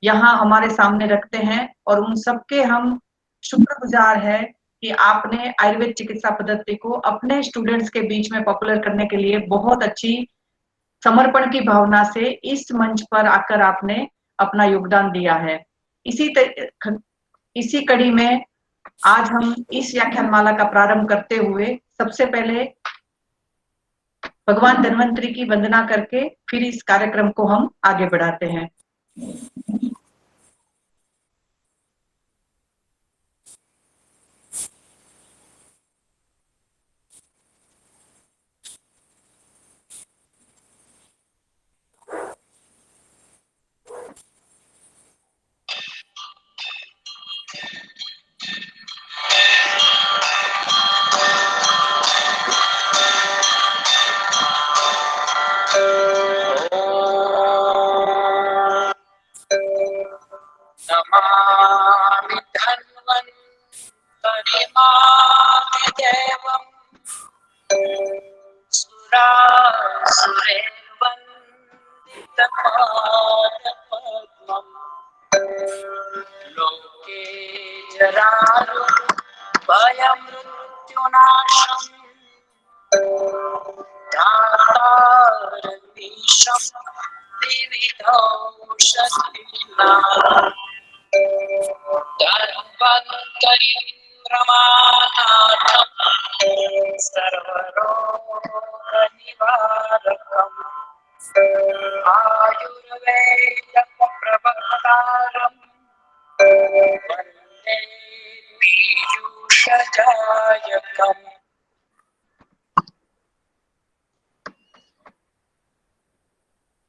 यहाँ हमारे सामने रखते हैं और उन सबके हम शुक्रगुजार हैं कि आपने आयुर्वेद चिकित्सा पद्धति को अपने स्टूडेंट्स के बीच में पॉपुलर करने के लिए बहुत अच्छी समर्पण की भावना से इस मंच पर आकर आपने अपना योगदान दिया है। इसी कड़ी में आज हम इस व्याख्यानमाला का प्रारंभ करते हुए सबसे पहले भगवान धन्वंतरी की वंदना करके फिर इस कार्यक्रम को हम आगे बढ़ाते हैं। नमामि धन्वन्तरिमादिदेवम् सुरासुरैर्वन्दितपादपद्मम् लोके जरारुभयमृत्युनाशम् दातारमीशम् विविधौषधीनाम् धन्वन्तरिं रमानाथम् सर्वरोगनिवारकम् आयुर्वेदप्रवक्तारम् वन्दे पीयूषजायकम्।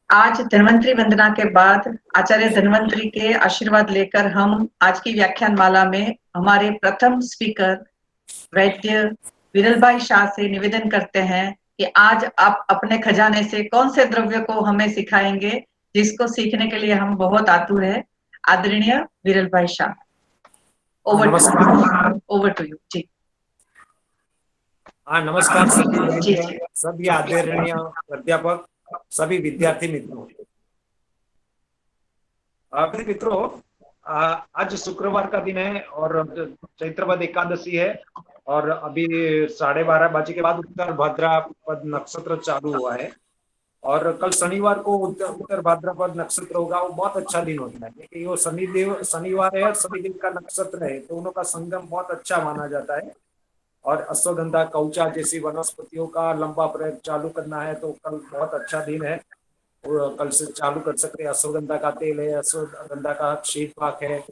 आज धन्वंतरी वंदना के बाद आचार्य धन्वंतरी के आशीर्वाद लेकर हम आज की व्याख्यानमाला में हमारे प्रथम स्पीकर वैद्य विरल भाई शाह से निवेदन करते हैं कि आज आप अपने खजाने से कौन से द्रव्य को हमें सिखाएंगे जिसको सीखने के लिए हम बहुत आतुर है। आदरणीय विरल भाई शाह, ओवर टू यू जी। नमस्कार सभी आदरणीय अध्यापक, सभी विद्यार्थी मित्रों। मित्रों, आज शुक्रवार का दिन है और चैत्रवद एकादशी है और अभी 12:30 बजे के बाद उत्तर भाद्रपद नक्षत्र चालू हुआ है और कल शनिवार को उत्तर भाद्रपद नक्षत्र होगा। वो बहुत अच्छा दिन होता है क्योंकि वो शनिवार है और शनिदेव का नक्षत्र है, दोनों का संगम बहुत अच्छा माना जाता है। और अश्वगंधा कौचा जैसी वनस्पतियों का लंबा प्रयोग चालू करना है तो कल बहुत अच्छा दिन है, कल से चालू कर सकते हैं। अश्वगंधा का तेल है, अश्वगंधा का शीत पाक है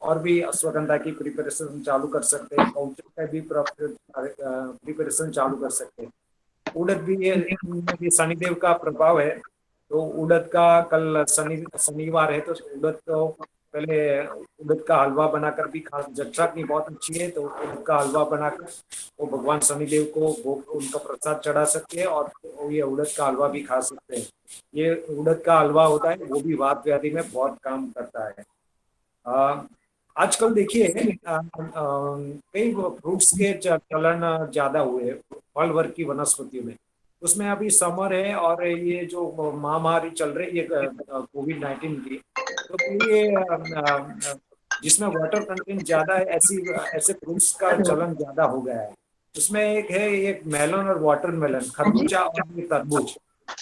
और भी अश्वगंधा की प्रिपरेशन चालू कर सकते हैं। कौचे का भी प्रिपरेशन चालू कर सकते हैं। उड़द भी शनिदेव का प्रभाव है तो उड़द का कल शनिवार है तो उड़द को पहले उड़द का हलवा बनाकर भी खा, जठराग्नि बहुत अच्छी है तो उड़द का हलवा बनाकर वो भगवान शनिदेव को उनका प्रसाद चढ़ा सकते हैं और ये उड़द का हलवा भी खा सकते हैं। ये उड़द का हलवा होता है वो भी वात व्याधि में बहुत काम करता है। आजकल देखिए कई फ्रूट्स के चलन ज्यादा हुए फल वर्ग की वनस्पतियों में। उसमें अभी समर है और ये जो महामारी चल रही है कोविड-19 की, तो ये जिसमें वाटर कंटेंट ज्यादा है ऐसे फ्रूट्स का चलन ज्यादा हो गया है। उसमें एक मेलन और वाटरमेलन, खरबूजा और तरबूज,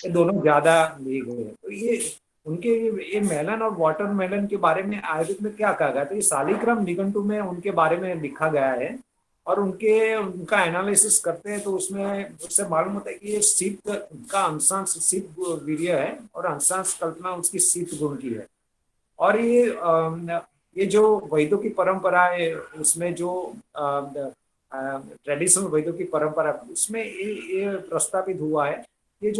ये दोनों ज्यादा लिए गए हैं। तो ये मेलन और वाटरमेलन के बारे में आयुर्वेद में क्या कहा गया? तो ये शालिग्राम निघंटु में उनके बारे में लिखा गया है और उनका एनालिसिस करते हैं तो उससे मालूम होता है कि ये शीत का अंशांश शीत वीर्य है और अंशांश कल्पना उसकी शीत गुण की है। और ये जो वैद्यों की परंपरा है उसमें जो ट्रेडिशनल वैद्यों की परंपरा उसमें ये प्रस्तावित हुआ है ये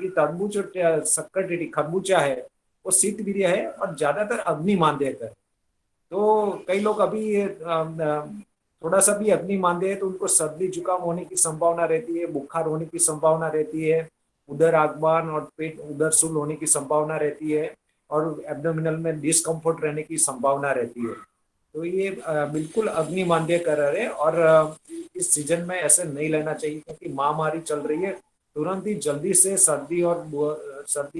तरबूज और सक्कर खरबूजा है वो शीत वीर्य है और ज्यादातर अग्नि मानदेय है। तो कई लोग अभी थोड़ा सा भी अग्नि मानदेय है तो उनको सर्दी जुकाम होने की संभावना रहती है, बुखार होने की संभावना रहती है, उदर आगमन और पेट उदर शूल होने की संभावना रहती है और एब्डोमिनल में डिस्कम्फर्ट रहने की संभावना रहती है। तो ये बिल्कुल अग्नि मानदेय कर रहे हैं और इस सीजन में ऐसे नहीं लेना चाहिए क्योंकि महामारी चल रही है। तुरंत ही जल्दी से सर्दी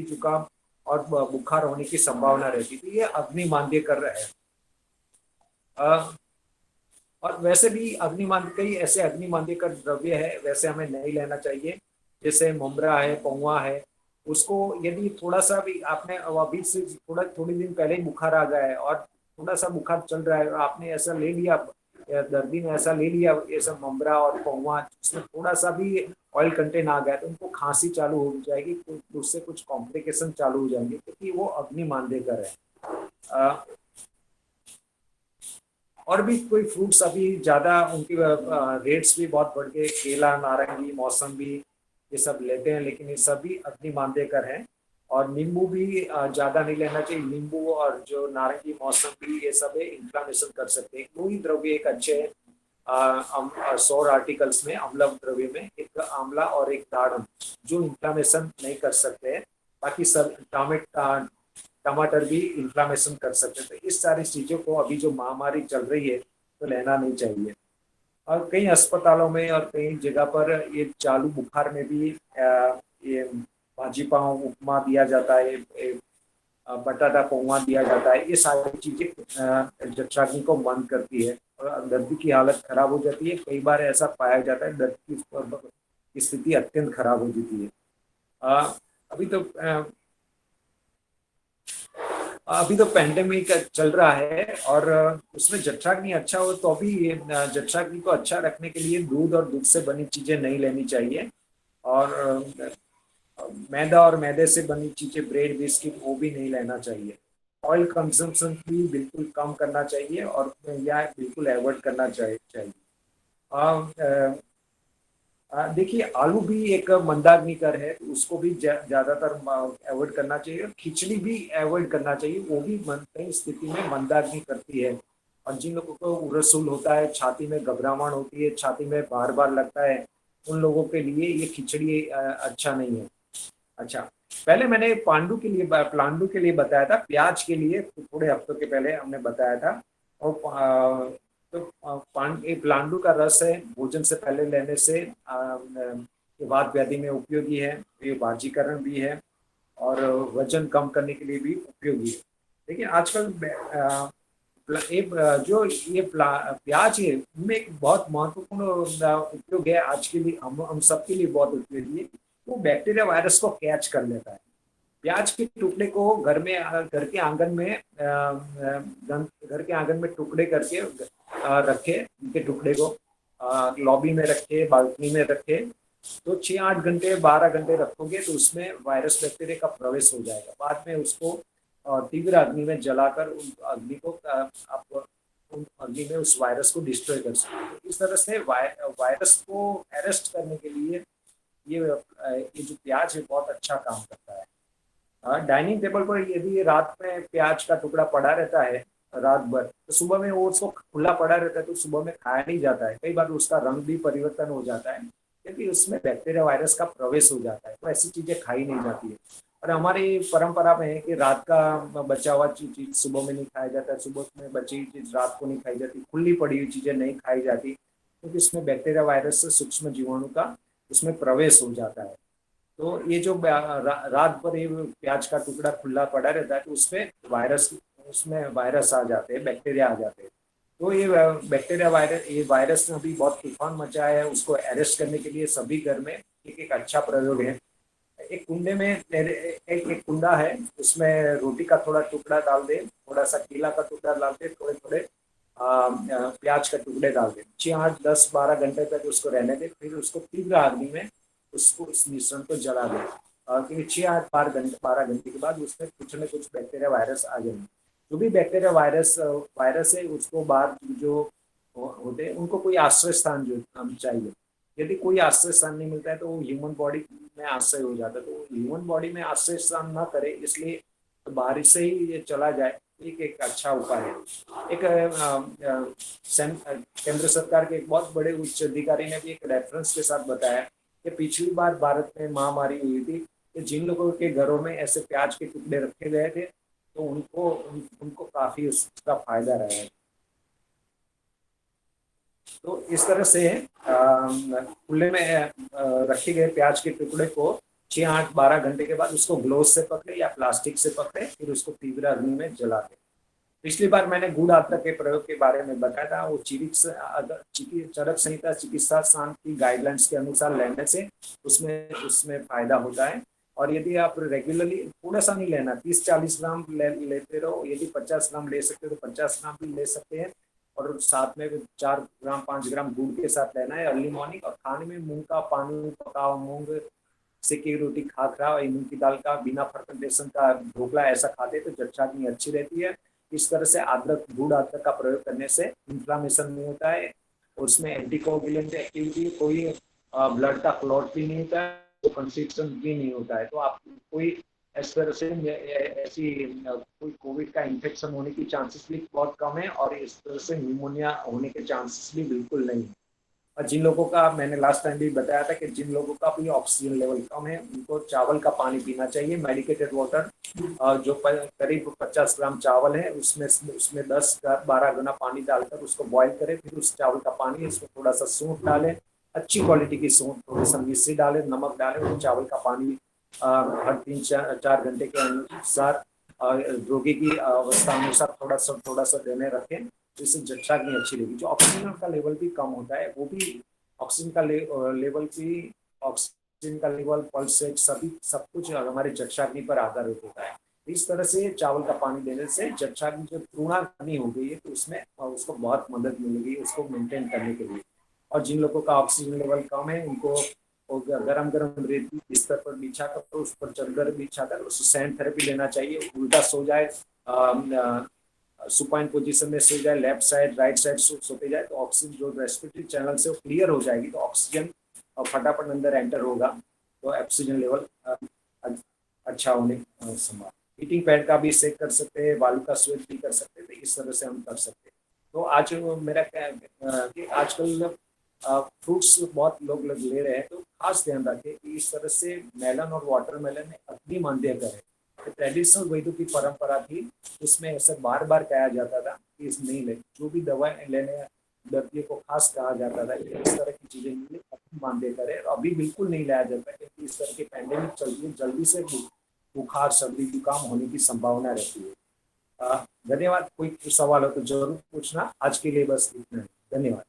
जुकाम और बुखार होने की संभावना रहती थी। ये अग्निमांद्य कर रहे हैं। और वैसे भी अग्निमांद्य, कई ऐसे अग्निमांद्य का द्रव्य है वैसे हमें नहीं लेना चाहिए, जैसे मुमरा है, पौवा है। उसको यदि थोड़ा सा भी आपने अभी से थोड़ी दिन पहले ही बुखार आ गया है और थोड़ा सा बुखार चल रहा है और आपने ऐसा ले लिया, या दर्दी ने ऐसा ले लिया ये सब मुमरा और पौवा, उसमें थोड़ा सा भी ऑयल कंटेंट आ गया तो उनको खांसी चालू हो जाएगी, उससे कुछ कॉम्प्लिकेशन चालू हो जाएंगे, क्योंकि वो अग्निमांद्य कर है। और भी कोई फ्रूट्स अभी ज्यादा उनकी रेट्स भी बहुत बढ़ गए, केला, नारंगी, मौसम्बी, ये सब लेते हैं, लेकिन ये सभी अग्निमांद्यकर हैं। और नींबू भी ज्यादा नहीं लेना चाहिए। नींबू और जो नारंगी, मौसम्बी, ये सब इन्फ्लामेशन कर सकते हैं। दो ही द्रव्य एक अच्छे हैं सौर आर्टिकल्स में, अम्ल द्रव्य में, एक आंवला और एक दाड़म, जो इन्फ्लामेशन नहीं कर सकते हैं। बाकी सब टमाटर भी इन्फ्लामेशन कर सकते हैं। तो इस सारी चीजों को अभी जो महामारी चल रही है तो लेना नहीं चाहिए। और कई अस्पतालों में और कई जगह पर ये चालू बुखार में भी ये भाजी पाव उपमा दिया जाता है, बटाटा पौवा दिया जाता है। ये सारी चीजें जठराग्नि को बंद करती है और दर्द की हालत खराब हो जाती है। कई बार ऐसा पाया जाता है दर्द की स्थिति अत्यंत खराब हो जाती है। अभी तो पैंडेमिक चल रहा है और उसमें जठराग्नि अच्छा हो तो अभी जठराग्नि को अच्छा रखने के लिए दूध और दूध से बनी चीजें नहीं लेनी चाहिए। और मैदा और मैदे से बनी चीजें, ब्रेड, बिस्किट, वो भी नहीं लेना चाहिए। ऑयल कंजम्पशन भी बिल्कुल कम करना चाहिए और या बिल्कुल अवॉइड करना चाहिए। देखिए, आलू भी एक मंदाग्निकर है, उसको भी ज्यादातर अवॉइड करना चाहिए। खिचड़ी भी अवॉइड करना चाहिए, वो भी कई स्थिति में मंदाग्नि करती है। और जिन लोगों को उरसूल होता है, छाती में घबराहट होती है, छाती में बार बार लगता है, उन लोगों के लिए ये खिचड़ी अच्छा नहीं है। अच्छा, पहले मैंने प्लांडू के लिए बताया था, प्याज के लिए थोड़े हफ्तों के पहले हमने बताया था। और तो प्लांडू का रस है, भोजन से पहले लेने से वात व्याधि में उपयोगी है, ये बाजीकरण भी है और वजन कम करने के लिए भी उपयोगी है। लेकिन आजकल जो ये प्याज है, उनमें एक बहुत महत्वपूर्ण उपयोग है आज के लिए, हम सबके लिए बहुत उपयोगी है। वो बैक्टीरिया वायरस को कैच कर लेता है। प्याज के टुकड़े को घर के आंगन में टुकड़े करके रखे, उनके टुकड़े को लॉबी में रखे, बालकनी में रखे, तो 6-8 घंटे 12 घंटे रखोगे तो उसमें वायरस बैक्टीरिया का प्रवेश हो जाएगा। बाद में उसको तीव्र अग्नि में जलाकर उन अग्नि में उस वायरस को डिस्ट्रॉय कर सकते हैं। इस तरह से वायरस को अरेस्ट करने के लिए ये जो प्याज है बहुत अच्छा काम करता है। डाइनिंग टेबल पर यदि रात में प्याज का टुकड़ा पड़ा रहता है रात भर, तो सुबह में वो उसको खुला पड़ा रहता है तो सुबह में खाया नहीं जाता है। कई बार उसका रंग भी परिवर्तन हो जाता है क्योंकि उसमें बैक्टीरिया वायरस का प्रवेश हो जाता है, तो ऐसी चीजें खाई नहीं जाती है। और हमारी परंपरा में है कि रात का बचा हुआ चीज सुबह में नहीं खाया जाता है, सुबह में बची हुई चीज रात को नहीं खाई जाती, खुली पड़ी हुई चीजें नहीं खाई जाती, क्योंकि उसमें बैक्टीरिया वायरस से सूक्ष्म जीवाणु का उसमें प्रवेश हो जाता है। तो ये जो रात भर ये प्याज का टुकड़ा खुला पड़ा रहता है तो उसमें वायरस आ जाते हैं, बैक्टीरिया आ जाते हैं। तो ये वायरस ने अभी बहुत तूफान मचाया है, उसको अरेस्ट करने के लिए सभी घर में एक अच्छा प्रयोग है। एक कुंडे में एक कुंडा है, उसमें रोटी का थोड़ा टुकड़ा डाल दे, थोड़ा सा केला का टुकड़ा डाल दे, थोड़े थोड़े प्याज का टुकड़े डाल दे, 6-8-10-12 घंटे तक उसको रहने दे। फिर उसको तीव्र अग्नि में उस मिश्रण को जला दे, क्योंकि 6-8-12 घंटे के बाद उसमें कुछ न कुछ बैक्टीरिया वायरस आ जाएंगे। जो भी बैक्टीरिया वायरस है उसको बाहर जो होते हैं उनको कोई आश्रय स्थान जो चाहिए। यदि कोई आश्रय स्थान नहीं मिलता है तो वो ह्यूमन बॉडी में आश्रय हो जाता है, तो ह्यूमन बॉडी में आश्रय स्थान ना करे, इसलिए तो बाहर से ही ये चला जाए, एक अच्छा उपाय है। एक केंद्र सरकार के एक बहुत बड़े उच्च अधिकारी ने भी एक रेफरेंस के साथ बताया कि पिछली बार भारत में महामारी हुई थी कि जिन लोगों के घरों में ऐसे प्याज के टुकड़े रखे गए थे तो उनको काफी उसका फायदा रहा है। तो इस तरह से खुले में रखे गए प्याज के टुकड़े को 6-8-12 घंटे के बाद उसको ग्लोव से पकड़े या प्लास्टिक से पकड़े, फिर उसको तीव्र अग्नि में जला दे। पिछली बार मैंने गुड़ आद्रक के प्रयोग के बारे में बताया था। वो चरक संहिता चिकित्सा शांत की गाइडलाइंस के अनुसार लेने से उसमें फायदा होता है। और यदि आप रेगुलरली थोड़ा सा नहीं लेना, 30-40 ग्राम लेते रहो। यदि 50 ग्राम ले सकते हो तो 50 ग्राम भी ले सकते हैं, और साथ में 4 ग्राम 5 ग्राम गुड़ के साथ लेना है अर्ली मॉर्निंग। और खाने में मूंग का पानी, पका हुआ मूंग, सेकी रोटी, खाखरा और मूंग की दाल का बिना फर्मेंटेशन का ढोकला ऐसा खाते हैं तो जठराग्नि अच्छी रहती है। इस तरह से गुड़ आद्रक का प्रयोग करने से इन्फ्लामेशन नहीं होता है, और उसमें एंटीकोगुलेंट एक्टिविटी, कोई ब्लड का क्लॉट भी नहीं होता है, तो कंस्ट्रिक्शन भी नहीं होता है। तो आप कोई इस तरह से ऐसी कोई कोविड का इन्फेक्शन होने की चांसेस भी बहुत कम है, और इस तरह से न्यूमोनिया होने के चांसेस भी बिल्कुल नहीं है। और जिन लोगों का, मैंने लास्ट टाइम भी बताया था कि जिन लोगों का भी ऑक्सीजन लेवल कम है, उनको चावल का पानी पीना चाहिए, मेडिकेटेड वाटर। जो करीब 50 ग्राम चावल है उसमें 10-12 गुना पानी डालकर उसको बॉईल करें। फिर उस चावल का पानी, इसमें थोड़ा सा सूंठ डालें, अच्छी क्वालिटी की सूंठ, थोड़ी सा मिश्री डालें, नमक डालें। वो चावल का पानी हर 3-4 घंटे के अनुसार रोगी की अवस्था अनुसार थोड़ा सा देने रखें, तो इससे जठराग्नि अच्छी रहेगी। जो ऑक्सीजन का लेवल भी कम होता है, वो भी ऑक्सीजन का लेवल, पल्स रेट, सब कुछ हमारे जठराग्नि पर आधारित होता है। इस तरह से चावल का पानी देने से जठराग्नि जो पूर्णाग्नि हो गई है तो उसमें उसको बहुत मदद मिलेगी उसको मेंटेन करने के लिए। और जिन लोगों का ऑक्सीजन लेवल कम है, उनको गरम रेती बिस्तर पर बिछा कर, उस पर चादर बिछा कर उसको सैंड थेरेपी लेना चाहिए। उल्टा सो जाए, सुपाइन पोजीशन में सो जाए, लेफ्ट साइड राइट साइड सोते जाए, तो ऑक्सीजन जो रेस्पिरेटरी चैनल से वो क्लियर हो जाएगी, तो ऑक्सीजन फटाफट अंदर एंटर होगा, तो ऑक्सीजन लेवल अच्छा होने संभव। हीटिंग पैड का भी सेक कर सकते हैं, बालू का स्वेट भी कर सकते हैं, तो इस तरह से हम कर सकते हैं। तो आज मेरा क्या है कि आजकल फ्रूट्स बहुत लोग ले रहे हैं, तो खास ध्यान रखें कि इस तरह से मेलन और वाटरमेलन में अग्नि मानदेय करें। तो ट्रेडिशनल वैद्यों की परंपरा थी, उसमें ऐसा बार बार कहा जाता था कि इस नहीं ले, जो भी दवाएं लेने व्यक्ति को खास कहा जाता था कि इस तरह की चीजें नहीं ले, अग्नि मानदेय करें। अभी बिल्कुल नहीं लाया जाता, क्योंकि इस तरह की पैंडेमिक चलती है, जल्दी से बुखार, सर्दी, जुकाम होने की संभावना रहती है। धन्यवाद। कोई सवाल हो तो जरूर पूछना। आज के लिए बस इतना ही। धन्यवाद।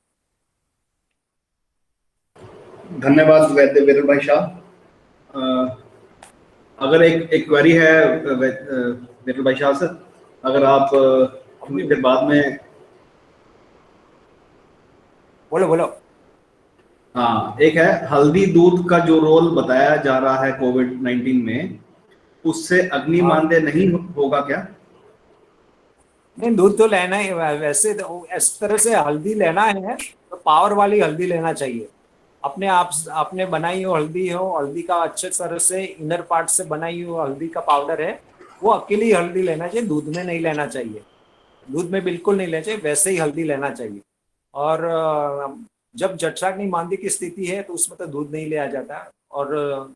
धन्यवाद वैद्य विरल भाई शाह। अगर एक क्वेरी है विरल भाई शाह सर, अगर आप थोड़ी देर बाद में बोलो। हाँ, एक है हल्दी दूध का जो रोल बताया जा रहा है कोविड-19 में, उससे अग्नि मानदेय नहीं होगा क्या? नहीं, दूध तो लेना ही, वैसे तो इस तरह से हल्दी लेना है तो पावर वाली हल्दी लेना चाहिए। अपने बनाई हो हल्दी का अच्छे तरह से इनर पार्ट से बनाई हो हल्दी का पाउडर है, वो अकेली हल्दी लेना चाहिए, दूध में नहीं लेना चाहिए। दूध में बिल्कुल नहीं लेना चाहिए, वैसे ही हल्दी लेना चाहिए। और जब जठराग्नि मांदी की स्थिति है तो उसमें तो दूध नहीं लिया जाता, और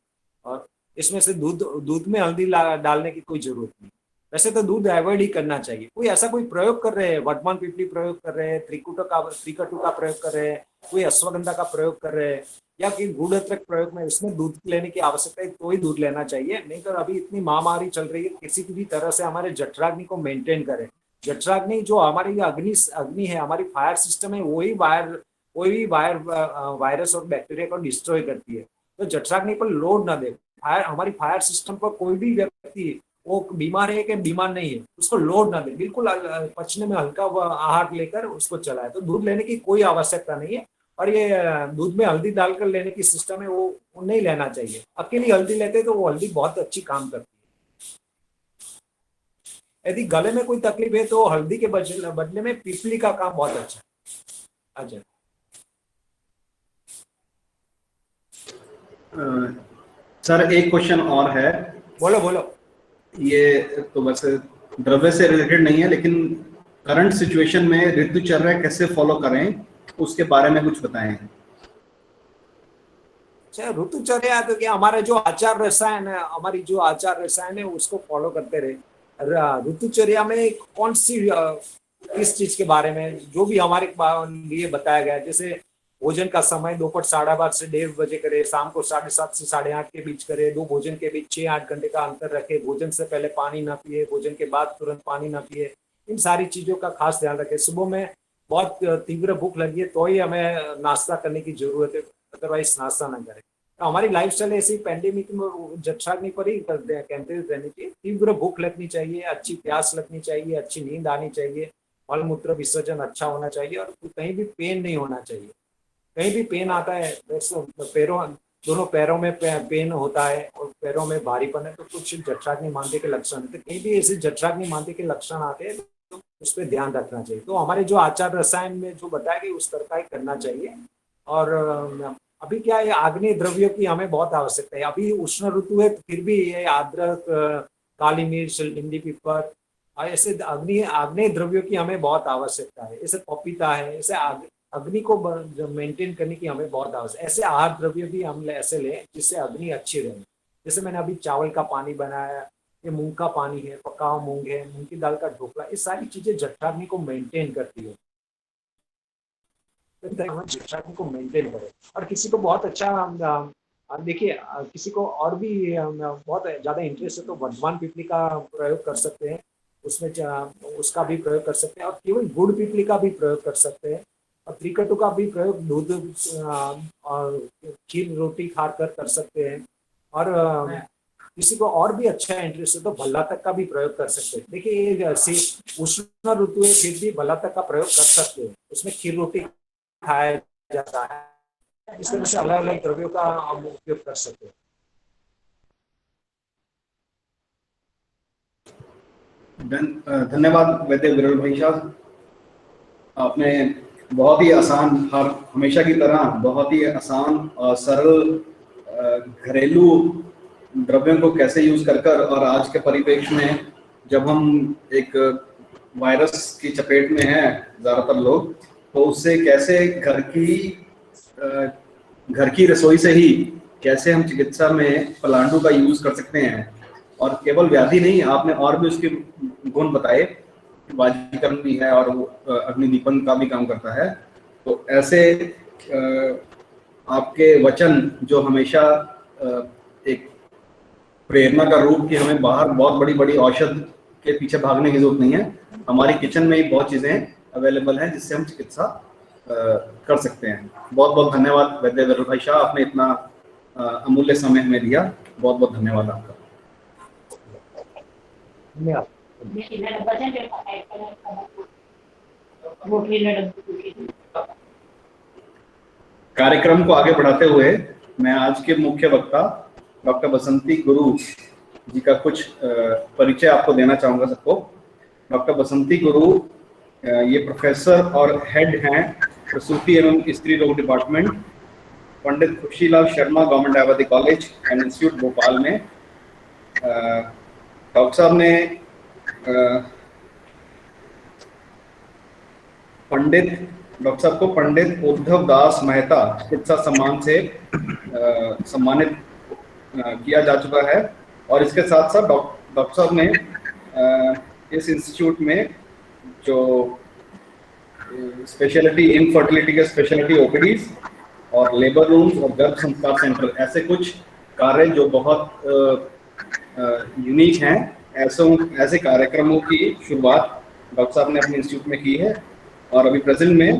इसमें से दूध में हल्दी डालने की कोई जरूरत नहीं। वैसे तो दूध अवॉइड ही करना चाहिए। कोई ऐसा कोई प्रयोग कर रहे हैं, वर्तमान पिपली प्रयोग कर रहे हैं, त्रिकटु का प्रयोग कर रहे हैं, कोई अश्वगंधा का प्रयोग कर रहे हैं, या कोई गुड़ अदरक प्रयोग में उसमें दूध लेने की आवश्यकता है तो ही दूध लेना चाहिए। नहीं तो अभी इतनी महामारी चल रही है, किसी भी तरह से हमारे जठराग्नि को मेंटेन करें। जठराग्नि जो हमारी अग्नि है, हमारी फायर सिस्टम है, वही वायरस और बैक्टीरिया को डिस्ट्रॉय करती है। तो जठराग्नि पर लोड ना दे। हमारी फायर सिस्टम पर कोई भी व्यक्ति वो बीमार है कि बीमार नहीं है, उसको लोड ना दे, बिल्कुल पचने में हल्का आहार लेकर उसको चलाए। तो दूध लेने की कोई आवश्यकता नहीं है। और ये दूध में हल्दी डालकर लेने की सिस्टम है, वो नहीं लेना चाहिए। अकेली हल्दी लेते तो वो हल्दी बहुत अच्छी काम करती है। यदि गले में कोई तकलीफ है तो हल्दी के बदले में पीपली का काम बहुत अच्छा है। अच्छा सर, एक क्वेश्चन और है। बोलो। ये तो बस द्रव्य से रिलेटेड नहीं है, लेकिन करंट सिचुएशन में ऋतुचर्या कैसे फॉलो करें उसके बारे में कुछ बताएं। अच्छा, ऋतुचर्या तो क्या, हमारे जो आचार रसायन है, हमारी जो आचार रसायन है उसको फॉलो करते रहे। ऋतुचर्या में कौन सी, इस चीज के बारे में जो भी हमारे लिए बताया गया है, जैसे भोजन का समय दोपहर 12:30 से 1:30 बजे करे, शाम को 7:30 से 8:30 के बीच करे, दो भोजन के बीच 6-8 घंटे का अंतर रखे, भोजन से पहले पानी ना पिए, भोजन के बाद तुरंत पानी ना पिए, इन सारी चीजों का खास ध्यान रखें। सुबह में बहुत तीव्र भूख लगी है तो ही हमें नाश्ता करने की जरूरत है, अदरवाइज नाश्ता ना करें। तो हमारी लाइफस्टाइल ऐसी पैंडेमिक में जठराग्नि पर ही केंद्रित रहनी चाहिए। तीव्र भूख लगनी चाहिए, अच्छी प्यास लगनी चाहिए, अच्छी नींद आनी चाहिए, मल मूत्र विसर्जन अच्छा होना चाहिए और कहीं भी पेन नहीं होना चाहिए। कहीं भी पेन आता है, पैरों दोनों पैरों में पेन होता है और पैरों में भारीपन है तो कुछ जठराग्नि मांदे के लक्षण है। तो कहीं भी ऐसे जठराग्नि मांदे के लक्षण आते हैं तो उस पर ध्यान रखना चाहिए। तो हमारे जो आचार रसायन में जो बताया गया उस तरह का ही करना चाहिए। और अभी क्या है, आग्नेय द्रव्यों की हमें बहुत आवश्यकता है। अभी उष्ण ऋतु है फिर भी ये अदरक, काली मिर्च, हिंदी पिपर, ऐसे आग्नेय द्रव्यों की हमें बहुत आवश्यकता है। ऐसे पपीता है, ऐसे अग्नि को मेंटेन करने की हमें बहुत आवश्यकता है। ऐसे आहार द्रव्य भी हम ऐसे लें जिससे अग्नि अच्छी रहे। जैसे मैंने अभी चावल का पानी बनाया, ये मूंग का पानी है, पका हुआ मूंग है, मूंग की दाल का ढोकला, ये सारी चीजें जठराग्नि को मेंटेन करती है। जठराग्नि को मेंटेन करें। और किसी को बहुत अच्छा देखिए, किसी को और भी बहुत ज्यादा इंटरेस्ट है तो वर्धमान पिपली का प्रयोग कर सकते हैं, उसमें उसका भी प्रयोग कर सकते हैं। और केवल गुड़ पिपली का भी प्रयोग कर सकते हैं। और त्रिकटु का भी प्रयोग दूध और खीर रोटी खाकर सकते हैं। और किसी को और भी अच्छा इंटरेस्ट है तो भल्ला तक का भी प्रयोग कर सकते हैं। देखिए ये उष्ण ऋतु है फिर भी भल्ला तक का प्रयोग कर सकते हैं, उसमें खीर रोटी खाया जाता है। इस तरह से अलग अलग द्रव्यों का हम उपयोग कर सकते हैं। धन्यवाद वैद्य विरल भाई साहब, आपने बहुत ही आसान, हर हमेशा की तरह बहुत ही आसान और सरल घरेलू द्रव्यों को कैसे यूज कर और आज के परिप्रेक्ष्य में जब हम एक वायरस की चपेट में हैं ज्यादातर लोग, तो उससे कैसे घर की रसोई से ही कैसे हम चिकित्सा में पलांडु का यूज कर सकते हैं। और केवल व्याधि नहीं, आपने और भी उसके गुण बताए, वाजीकरण भी है और वो अग्निदीपन का भी काम करता है। तो ऐसे आपके वचन जो हमेशा एक प्रेरणा का रूप कि हमें बाहर बहुत बड़ी बड़ी औषध के पीछे भागने की जरूरत नहीं है, हमारी किचन में ही बहुत चीजें अवेलेबल हैं जिससे हम चिकित्सा कर सकते हैं। बहुत बहुत धन्यवाद वैद्य विरल भाई शाह, आपने इतना अमूल्य समय हमें दिया। बहुत बहुत धन्यवाद आपका। कार्यक्रम को आगे बढ़ाते हुए मैं आज के मुख्य वक्ता डॉक्टर बसंती गुरु जी का कुछ परिचय आपको देना चाहूंगा सबको। डॉक्टर बसंती गुरु ये प्रोफेसर और हेड हैं प्रसूति एवं स्त्री रोग department, Pandit Khushilal Sharma government Ayurvedic college and institute Bhopal में। डॉक्टर साहब ने डॉक्टर साहब को पंडित उद्धव दास मेहता चिकित्सा सम्मान से सम्मानित किया जा चुका है। और इसके साथ साथ डॉक्टर साहब ने इस इंस्टीट्यूट में जो स्पेशलिटी इनफर्टिलिटी के स्पेशलिटी ओपीडीज और लेबर रूम्स और गर्भ संस्कार सेंटर, ऐसे कुछ कार्य जो बहुत यूनिक हैं, ऐसे कार्यक्रमों की शुरुआत डॉक्टर साहब ने अपने इंस्टीट्यूट में की है। और अभी प्रेजेंट में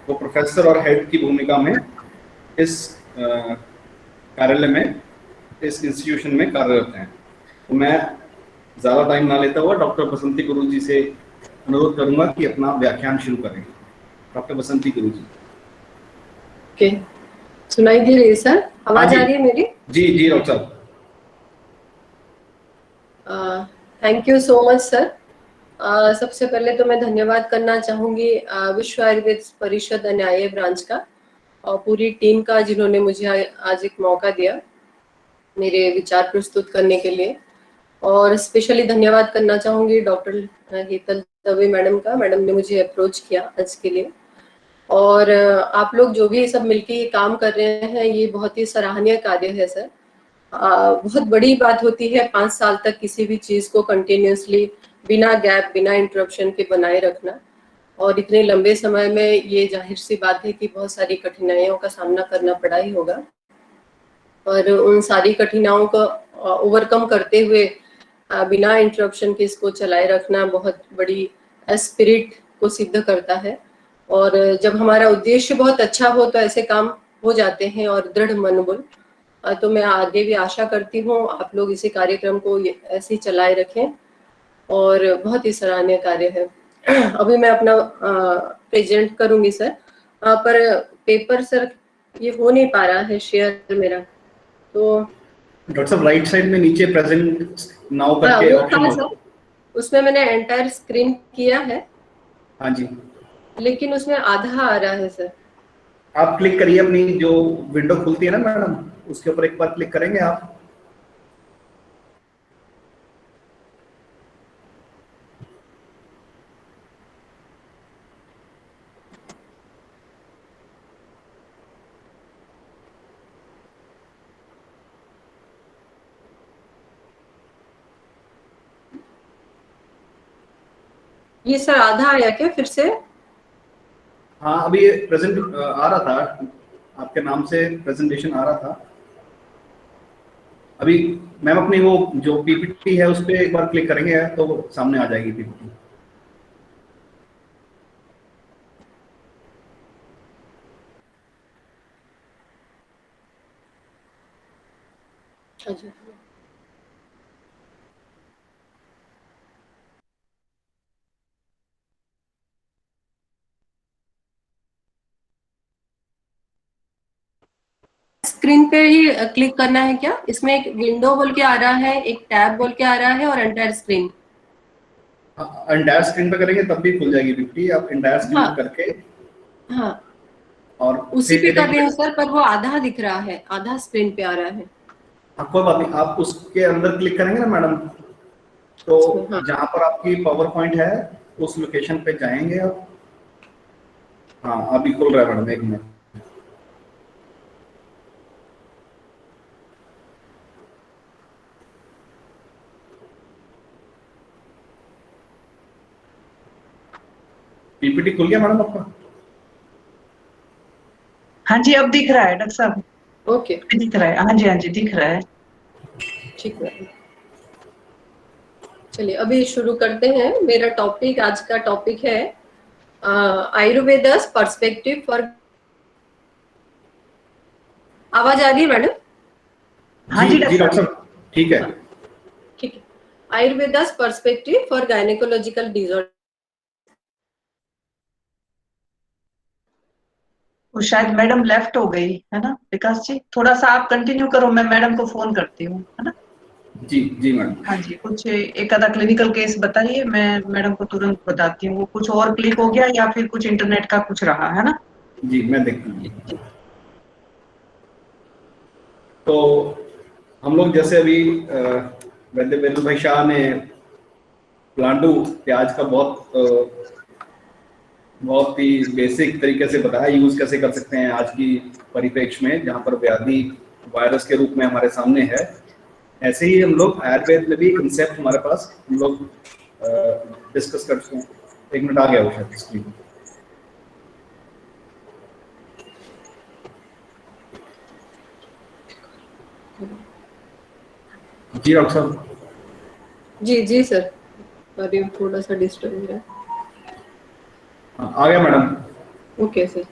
वो प्रोफेसर और हेड की भूमिका में इस कार्यालय में, इस इंस्टीट्यूशन में कार्यरत हैं। तो मैं ज़्यादा टाइम ना लेता हुआ डॉक्टर बसंती गुरु जी से अनुरोध करूंगा कि अपना व्याख्यान शुरू करें। डॉक्टर बसंती गुरु जी। ओके, सुनाई दे रही है सर? आवाज आ रही है मेरी? जी जी डॉक्टर साहब। Thank you so much sir. सबसे पहले तो मैं धन्यवाद करना चाहूंगी विश्व आयुर्वेद परिषद न्याय ब्रांच का और पूरी टीम का, जिन्होंने मुझे आज एक मौका दिया मेरे विचार प्रस्तुत करने के लिए। और स्पेशली धन्यवाद करना चाहूंगी डॉक्टर हेतल दवे मैडम का। मैडम ने मुझे अप्रोच किया आज के लिए। और आप लोग जो भी सब मिलके ये काम कर रहे हैं, ये बहुत ही सराहनीय कार्य है सर। बहुत बड़ी बात होती है 5 साल तक किसी भी चीज को कंटिन्यूसली बिना गैप, बिना इंटरप्शन के बनाए रखना। और इतने लंबे समय में ये जाहिर सी बात है कि बहुत सारी कठिनाइयों का सामना करना पड़ा ही होगा, और उन सारी कठिनाइयों को ओवरकम करते हुए बिना इंटरप्शन के इसको चलाए रखना बहुत बड़ी स्पिरिट को सिद्ध करता है। और जब हमारा उद्देश्य बहुत अच्छा हो तो ऐसे काम हो जाते हैं, और दृढ़ मनोबल। तो मैं आगे भी आशा करती हूँ आप लोग इसी कार्यक्रम को ऐसे ही चलाए रखें, और बहुत ही सराहनीय कार्य है। अभी मैं अपना प्रेजेंट करूंगी सर, पर पेपर सर ये हो नहीं पा रहा है शेयर मेरा, तो डॉक्टर साहब राइट साइड में नीचे प्रेजेंट नाउ करके वो ऑप्शन था है सर, उसमें मैंने एंटायर स्क्रीन किया है, हाँ जी, लेकिन उसमें आधा आ रहा है सर। आप क्लिक करिए अपनी जो विंडो खुलती है ना मैडम, उसके ऊपर एक बार क्लिक करेंगे आप। ये सर आधा आया क्या फिर से? हाँ अभी ये प्रेजेंट आ रहा था, आपके नाम से प्रेजेंटेशन आ रहा था। अभी मैम अपनी वो जो पीपीटी है उस पर एक बार क्लिक करेंगे तो सामने आ जाएगी पीपीटी। अच्छा, स्क्रीन पे ही क्लिक करना है क्या? इसमें एक विंडो बोल के आ रहा है, एक टैब बोल के आ रहा है, और एंटायर स्क्रीन। एंटायर स्क्रीन पे करेंगे तब भी खुल जाएगी पीपीटी। आप एंटायर स्क्रीन हाँ पे करके हाँ, और उसी पे फिर कर रही हूँ सर, पर वो आधा दिख रहा है, आधा स्क्रीन पे आ रहा है। कोई बात नहीं, आप उसके अंदर क्लिक करेंगे ना मैडम, तो हाँ, जहां पर आपकी पावर पॉइंट है उस लोकेशन पे जाएंगे आप। हाँ अभी खुल रहा है मैडम, एक मिनट। पीपीटी खुल गया मैडम आपका? हाँ जी, अब दिख रहा है डॉक्टर साहब, ओके, दिख रहा है। हाँ जी, हाँ जी, दिख रहा है। ठीक है। चलिए अभी शुरू करते हैं। मेरा टॉपिक, आज का टॉपिक है आयुर्वेदास पर्सपेक्टिव फॉर। आवाज आ रही है मैडम? हाँ जी डॉक्टर डॉक्टर साहब ठीक है। ठीक है। आयुर्वेदास पर्सपेक्टिव फॉर गायनेकोलॉजिकल डिसऑर्डर। वो शायद मैडम लेफ्ट हो गई है ना विकास जी, थोड़ा सा आप कंटिन्यू करो, मैं मैडम को फोन करती हूँ, है ना। जी जी मैडम। हाँ जी, कुछ एक आधा क्लिनिकल केस बताइए, मैं मैडम को तुरंत बताती हूँ। वो कुछ और क्लिक हो गया या फिर कुछ इंटरनेट का कुछ रहा, है ना। जी मैं देखता हूँ। तो हम लोग जैसे अभी वैद्य वेणु भाई शाह ने प्लांटू प्याज का बहुत ही बेसिक तरीके से बताया यूज कैसे कर सकते हैं आज की परिप्रेक्ष्य में, जहाँ पर व्याधि वायरस के रूप में हमारे सामने है। ऐसे ही हम लोग आयुर्वेद में भी कंसेप्ट हमारे पास हम लोग डिस्कस करते हैं। एक मिनट आ गया वो शायद स्क्रीन। जी डॉक्टर साहब। जी जी सर, अभी थोड़ा सा डिस्टर्ब हो रहा है। आ गया मैडम। Okay sir.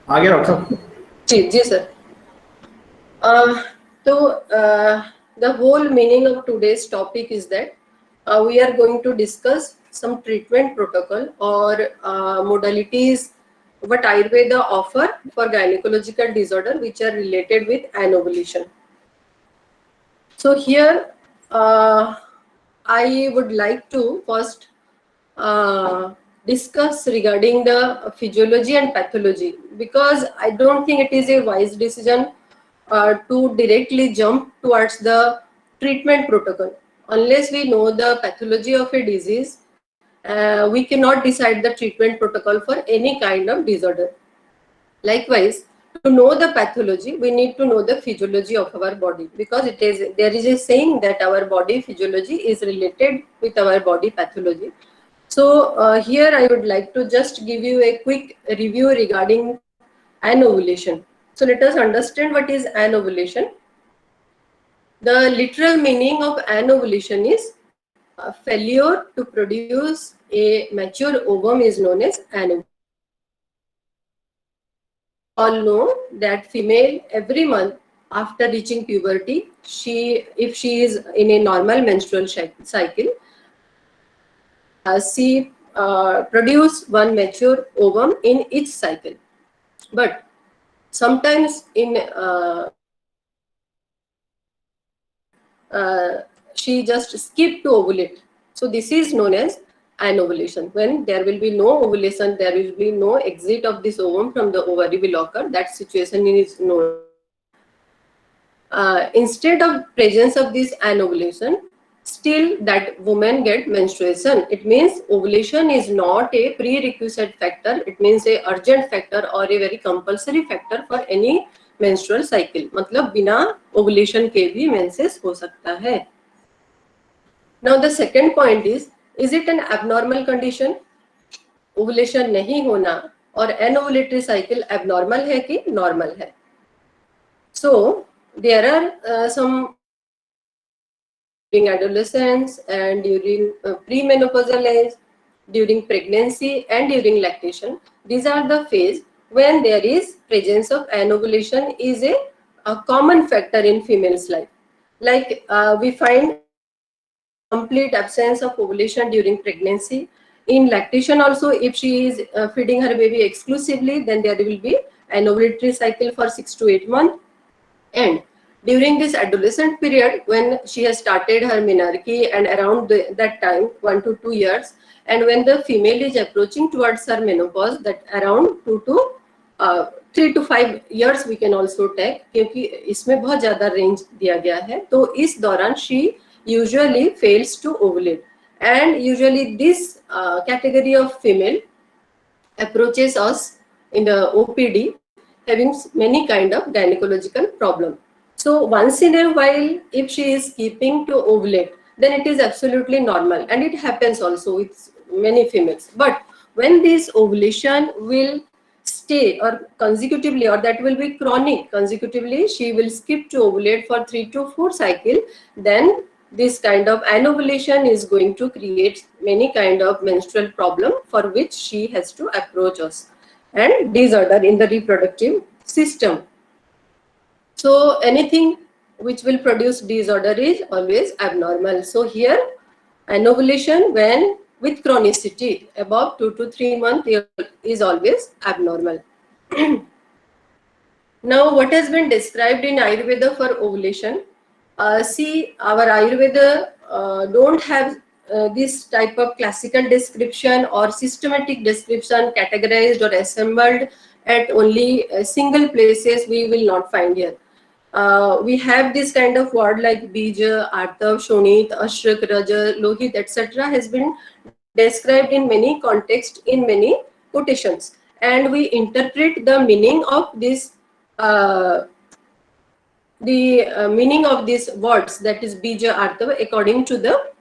आ गया डॉक्टर साहब। जी जी सर। तो the whole meaning of today's topic is that we are going to discuss some treatment protocol or modalities what Ayurveda offer for gynecological disorder which are related with anovulation. So here I would like to first discuss regarding the physiology and pathology, because I don't think it is a wise decision to directly jump towards the treatment protocol. Unless we know the pathology of a disease, we cannot decide the treatment protocol for any kind of disorder. Likewise, to know the pathology, we need to know the physiology of our body, because there is a saying that our body physiology is related with our body pathology. So here I would like to just give you a quick review regarding anovulation. So let us understand what is anovulation. The literal meaning of anovulation is a failure to produce a mature ovum is known as anovulation. All know that female every month after reaching puberty, if she is in a normal menstrual cycle, she produce one mature ovum in each cycle. But sometimes she just skip to ovulate. So this is known as anovulation. When there will be no ovulation, there will be no exit of this ovum from the ovary will occur. That situation is known. Instead of presence of this anovulation, still that woman get menstruation. It means ovulation is not a prerequisite factor. It means a urgent factor or a very compulsory factor for any menstrual cycle. मतलब बिना ovulation के भी menses हो सकता है. Now the second point is it an abnormal condition? Ovulation नहीं होना और anovulatory cycle abnormal है कि normal है? So there are some during adolescence and during premenopausal age, during pregnancy and during lactation. These are the phase when there is presence of anovulation is a common factor in female's life. Like we find complete absence of ovulation during pregnancy. In lactation also, if she is feeding her baby exclusively, then there will be an ovulatory cycle for 6 to 8 months. And during this adolescent period, when she has started her menarche and around that time, 1 to 2 years, and when the female is approaching towards her menopause, that around 3 to 5 years we can also take, क्योंकि इसमें बहुत ज़्यादा range दिया गया है. तो इस दौरान she usually fails to ovulate, and usually this category of female approaches us in the OPD having many kind of gynecological problem. So once in a while, if she is keeping to ovulate, then it is absolutely normal, and it happens also with many females. But when this ovulation will stay or consecutively, or that will be chronic consecutively, she will skip to ovulate for 3 to 4 cycle, then this kind of anovulation is going to create many kind of menstrual problem for which she has to approach us, and disorder in the reproductive system. So anything which will produce disorder is always abnormal. So here anovulation when with chronicity above 2 to 3 months is always abnormal. Now what has been described in Ayurveda for ovulation? See, our Ayurveda don't have this type of classical description or systematic description categorized or assembled at only single places. We will not find here. We have this kind of word like Bija, Artav, Shonit, Ashrak, Raja, Lohit, etc. has been described in many contexts, in many quotations, and we interpret the meaning of this meaning of these words, that is Bija, Artav, according to the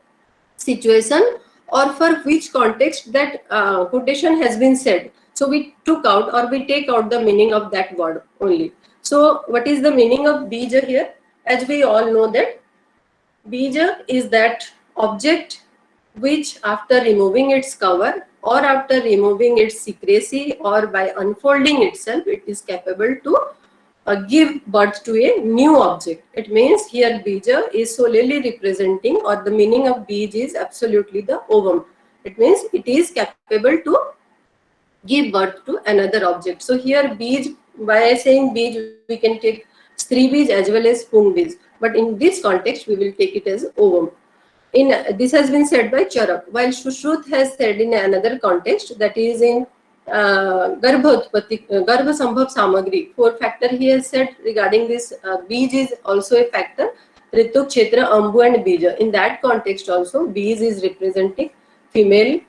situation or for which context that quotation has been said. So we took out or we take out the meaning of that word only. So what is the meaning of Bija here? As we all know that Bija is that object which after removing its cover or after removing its secrecy or by unfolding itself, it is capable to give birth to a new object. It means here Bija is solely representing, or the meaning of Bij is absolutely the ovum. It means it is capable to give birth to another object. So here Bij, by saying Bij, we can take Stri Bij as well as Pung Bij. But in this context, we will take it as ovum. This has been said by Charak, while Shushruth has said in another context, that is in Garbha Sambhav Samagri, 4 factor he has said regarding this. Bij is also a factor. Ritu, Kshetra, Ambu and Bija. In that context also, Bij is representing female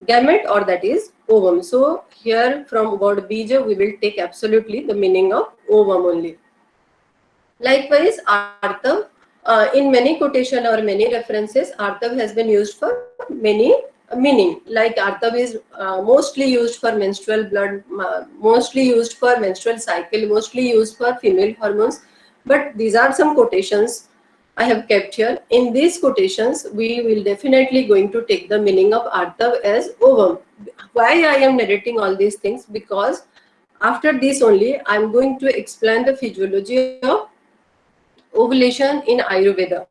gamete, or that is ovam. So here from word bija we will take absolutely the meaning of ovam only. Likewise, artav, in many quotation or many references, artav has been used for many meaning. Like artav is mostly used for menstrual blood, mostly used for menstrual cycle, mostly used for female hormones. But these are some quotations I have kept here. In these quotations, we will definitely going to take the meaning of artav as ovam. Why I am narrating all these things? Because after this only, I am going to explain the physiology of ovulation in Ayurveda.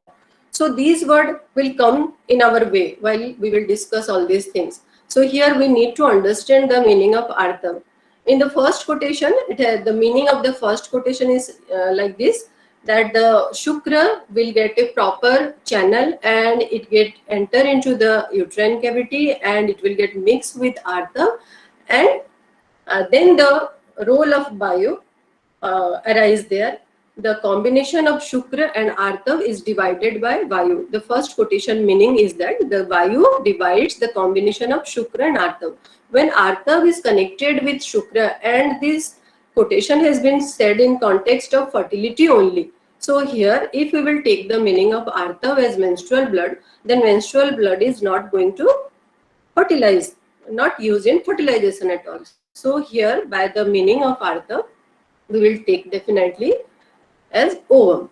So these words will come in our way while we will discuss all these things. So here we need to understand the meaning of artav. In the first quotation, the meaning of the first quotation is like this, that the Shukra will get a proper channel and it get enter into the uterine cavity and it will get mixed with artav, and then the role of Vayu arise there. The combination of Shukra and Artav is divided by Vayu. The first quotation meaning is that the Vayu divides the combination of Shukra and Artav. When Artav is connected with Shukra, and this quotation has been said in context of fertility only. So here, if we will take the meaning of Artav as menstrual blood, then menstrual blood is not going to fertilize, not used in fertilization at all. So here, by the meaning of Artav, we will take definitely as ovam.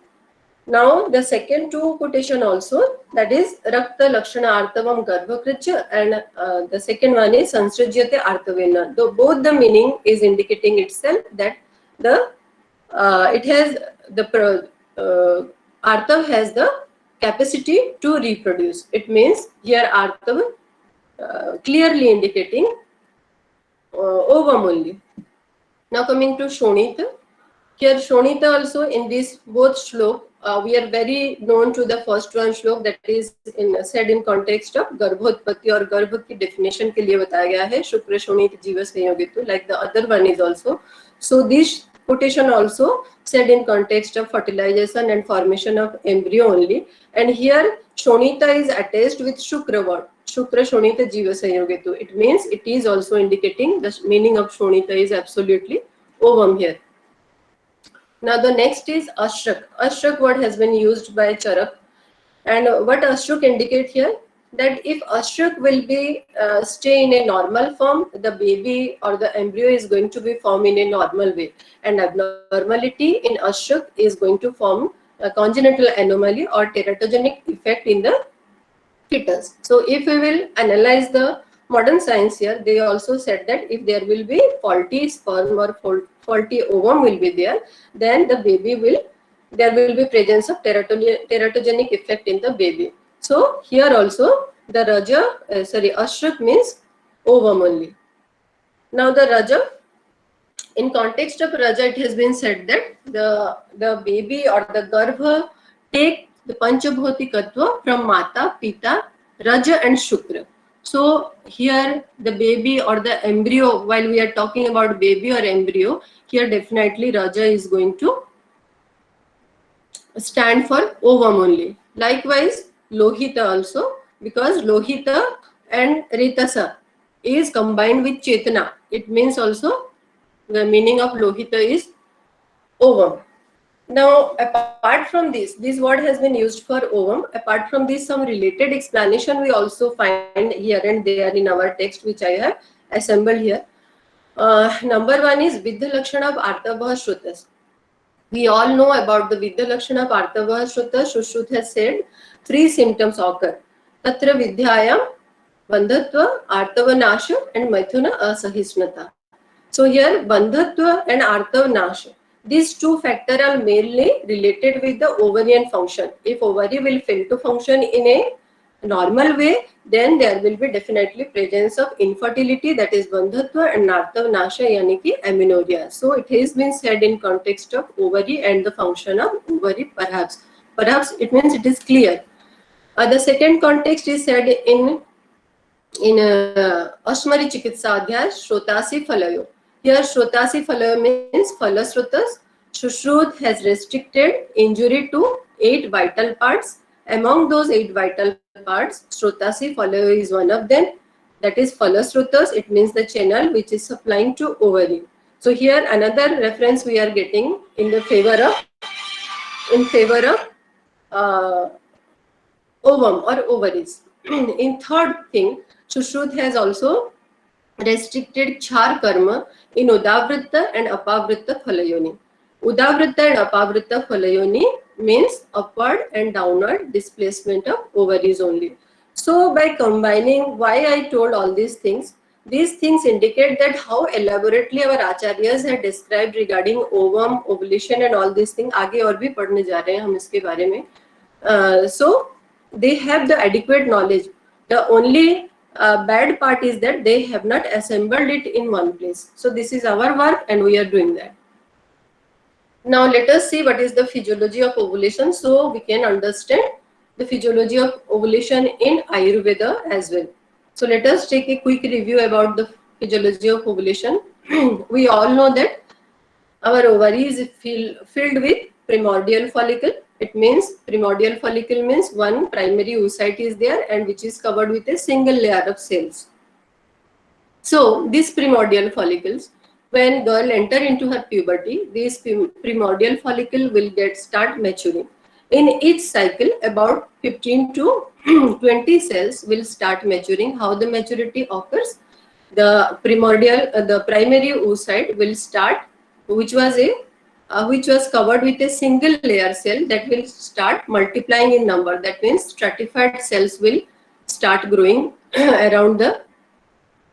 Now the second two quotation also, that is Rakta Lakshana Artavam Garbhakritya, and the second one is Sansrajyate Artavena. Though both the meaning is indicating itself that the it has the Artav has the capacity to reproduce. It means here Artav clearly indicating ovam only. Now coming to Shonita. Here Shonita also in this both shlok, we are very known to the first one shlok, that is said in context of Garbhotpatti or Garbh ki definition ke liye bataya gaya hai, Shukra Shonit Jiva Sanyogitu, like the other one is also. So this quotation also said in context of fertilization and formation of embryo only, and here Shonita is attached with Shukra word, Shukra Shonita Jiva Sanyogitu. It means it is also indicating the meaning of Shonita is absolutely ovam here. Now the next is Ashrak. Ashrak word has been used by Charak, and what Ashrak indicate here, that if Ashrak will be stay in a normal form, the baby or the embryo is going to be formed in a normal way, and abnormality in Ashrak is going to form a congenital anomaly or teratogenic effect in the fetus. So if we will analyze the modern science here, they also said that if there will be faulty sperm or faulty ovum will be there, then the baby will, there will be presence of teratogenic effect in the baby. So here also the Raja, Ashrak means ovum only. Now the Raja, in context of Raja, it has been said that the baby or the Garbha take the Panchabhotikatva from Mata, Pita, Raja and Shukra. So here the baby or the embryo, while we are talking about baby or embryo, here definitely Raja is going to stand for ovum only. Likewise Lohita also, because Lohita and Ritasa is combined with Chetana. It means also the meaning of Lohita is ovum. Now apart from this word has been used for ovum. Apart from this, some related explanation we also find here and there in our text, which I have assembled here. Number one is Vidya Lakshana of Artavah Shrutas. We all know about the Vidya Lakshana of Artavah Shrutas. Shushruta has said 3 symptoms occur. Tatra Vidyayam, Bandhatva, Artava Nasha and Maithuna Asahishnata. So here Bandhatva and Artava Nasha, these two factors are mainly related with the ovarian function. If ovary will fail to function in a normal way, then there will be definitely presence of infertility, that is Bandhatva, and Nartav Nasha yani ki amenorrhea. So it has been said in context of ovary and the function of ovary, perhaps it means it is clear. The second context is said in Ashmari Chikitsa Adhyay, Shrotasi Phalayo. Here Shrotasi Phalayo means Phalasrutas. Shushruta has restricted injury to 8 vital parts. Among those 8 vital parts, Shrotasi Phalayo is one of them. that is phalosrotas. It means the channel which is supplying to ovary. So here another reference we are getting in favor of ovum or ovaries. In third thing, Shushruta has also restricted char karma in Udavritta and Apavritta phalayoni. Udavritta and Apavritta phalayoni means upward and downward displacement of ovaries only. So by combining, why I told all these things indicate that how elaborately our acharyas had described regarding ovum, ovulation and all these things. आगे और भी पढ़ने जा रहे हैं हम इसके बारे में. So they have the adequate knowledge. The only bad part is that they have not assembled it in one place. So this is our work and we are doing that. Now let us see what is the physiology of ovulation, so we can understand the physiology of ovulation in Ayurveda as well. So let us take a quick review about the physiology of ovulation. We all know that our ovary is filled with primordial follicle. It means primordial follicle means one primary oocyte is there and which is covered with a single layer of cells. So these primordial follicles, when girl enter into her puberty, this primordial follicle will start maturing. In each cycle, about 15 to 20 cells will start maturing. How the maturity occurs? The primary oocyte will start, which was covered with a single layer cell, that will start multiplying in number. That means stratified cells will start growing around the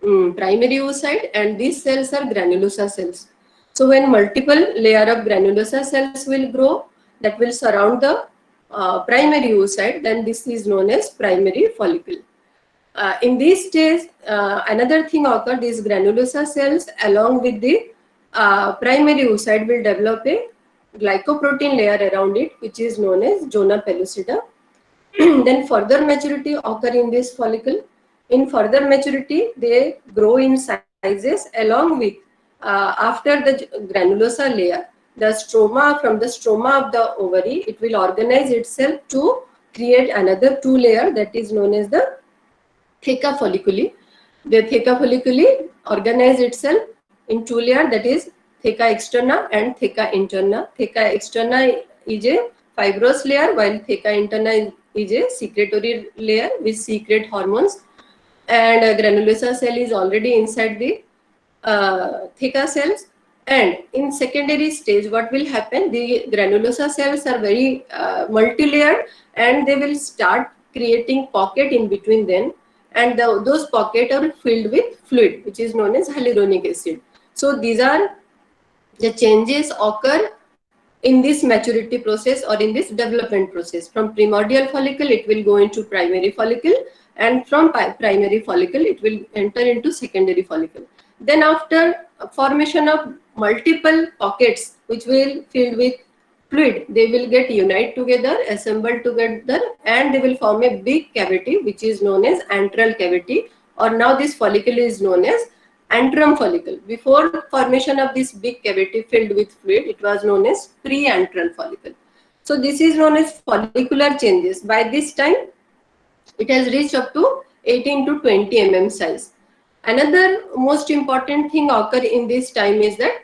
primary oocyte, and these cells are granulosa cells. So when multiple layer of granulosa cells will grow, that will surround the primary oocyte, then this is known as primary follicle. In this stage, another thing occurs, these granulosa cells along with the primary oocyte will develop a glycoprotein layer around it, which is known as zona pellucida. Then further maturity occur in this follicle. In further maturity, they grow in sizes along with, after the granulosa layer, the stroma, from the stroma of the ovary, it will organize itself to create another two layer, that is known as the theca folliculi. The theca folliculi organize itself in two layers, that is theca externa and theca interna. Theca externa is a fibrous layer, while theca interna is a secretory layer which secrete hormones. And granulosa cell is already inside the theca cells. And in secondary stage, what will happen? The granulosa cells are very multi-layered, and they will start creating pocket in between them, and those pockets are filled with fluid, which is known as hyaluronic acid. So these are the changes occur in this maturity process or in this development process. From primordial follicle, it will go into primary follicle, and from primary follicle, it will enter into secondary follicle. Then after formation of multiple pockets which will filled with fluid, they will get unite together, assembled together, and they will form a big cavity which is known as antral cavity, or now this follicle is known as antrum follicle. Before formation of this big cavity filled with fluid, it was known as pre-antral follicle. So this is known as follicular changes. By this time, it has reached up to 18 to 20 mm size. Another most important thing occur in this time is that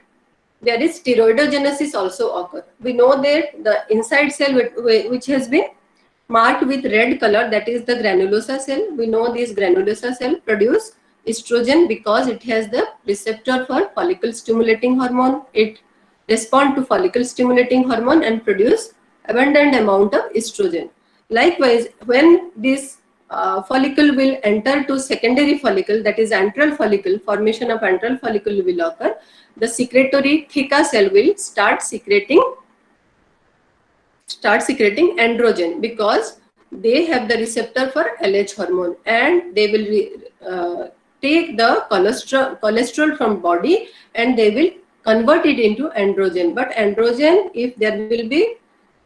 there is steroidogenesis also occur. We know that the inside cell which has been marked with red color, that is the granulosa cell. We know this granulosa cell produce estrogen because it has the receptor for follicle stimulating hormone. It respond to follicle stimulating hormone and produce abundant amount of estrogen. Likewise, when this follicle will enter to secondary follicle, that is antral follicle, formation of antral follicle will occur, the secretory theca cell will start secreting androgen, because they have the receptor for LH hormone, and they will take the cholesterol from body and they will convert it into androgen. But androgen, if there will be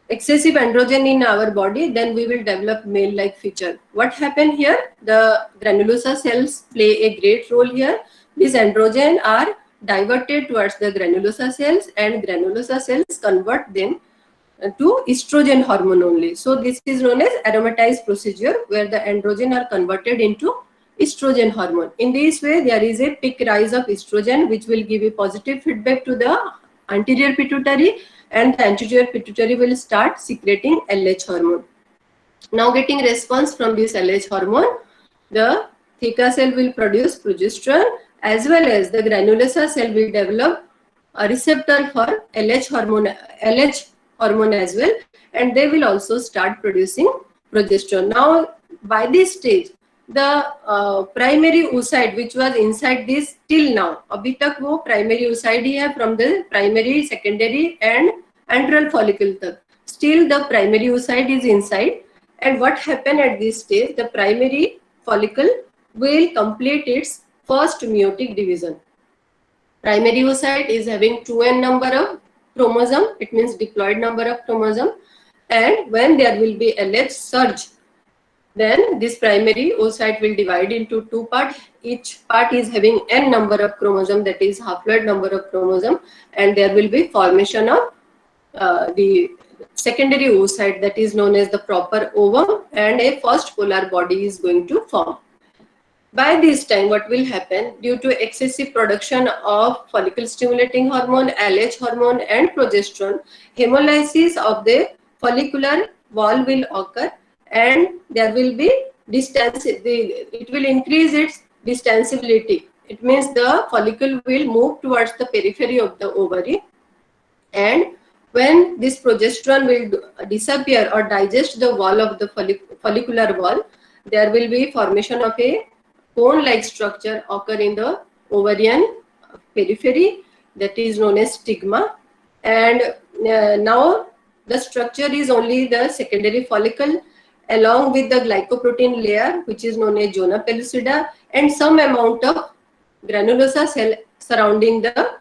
excessive androgen in our body, then we will develop male-like feature. What happened here? The granulosa cells play a great role here. These androgen are diverted towards the granulosa cells, and granulosa cells convert them to estrogen hormone only. So this is known as aromatase procedure, where the androgen are converted into estrogen hormone. In this way, there is a peak rise of estrogen, which will give a positive feedback to the anterior pituitary, and the anterior pituitary will start secreting LH hormone. Now, getting response from this LH hormone, the theca cell will produce progesterone, as well as the granulosa cell will develop a receptor for LH hormone as well, and they will also start producing progesterone. Now, by this stage, the primary oocyte which was inside this till now, अभी तक वो primary oocyte ही है from the primary, secondary and antral follicle तक. Still the primary oocyte is inside, and what happened at this stage, the primary follicle will complete its first meiotic division. Primary oocyte is having 2n number of chromosome, it means diploid number of chromosome, and when there will be LH surge, then this primary oocyte will divide into two parts. Each part is having n number of chromosome, that is haploid number of chromosome, and there will be formation of the secondary oocyte, that is known as the proper ovum, and a first polar body is going to form. By this time, what will happen, due to excessive production of follicle stimulating hormone, LH hormone and progesterone, hemolysis of the follicular wall will occur, and there will be distance, it will increase its distensibility. It means the follicle will move towards the periphery of the ovary, and when this progesterone will disappear or digest the wall of the follicular wall, there will be formation of a cone-like structure occur in the ovarian periphery, that is known as stigma. And now the structure is only the secondary follicle, along with the glycoprotein layer, which is known as zona pellucida, and some amount of granulosa cell surrounding the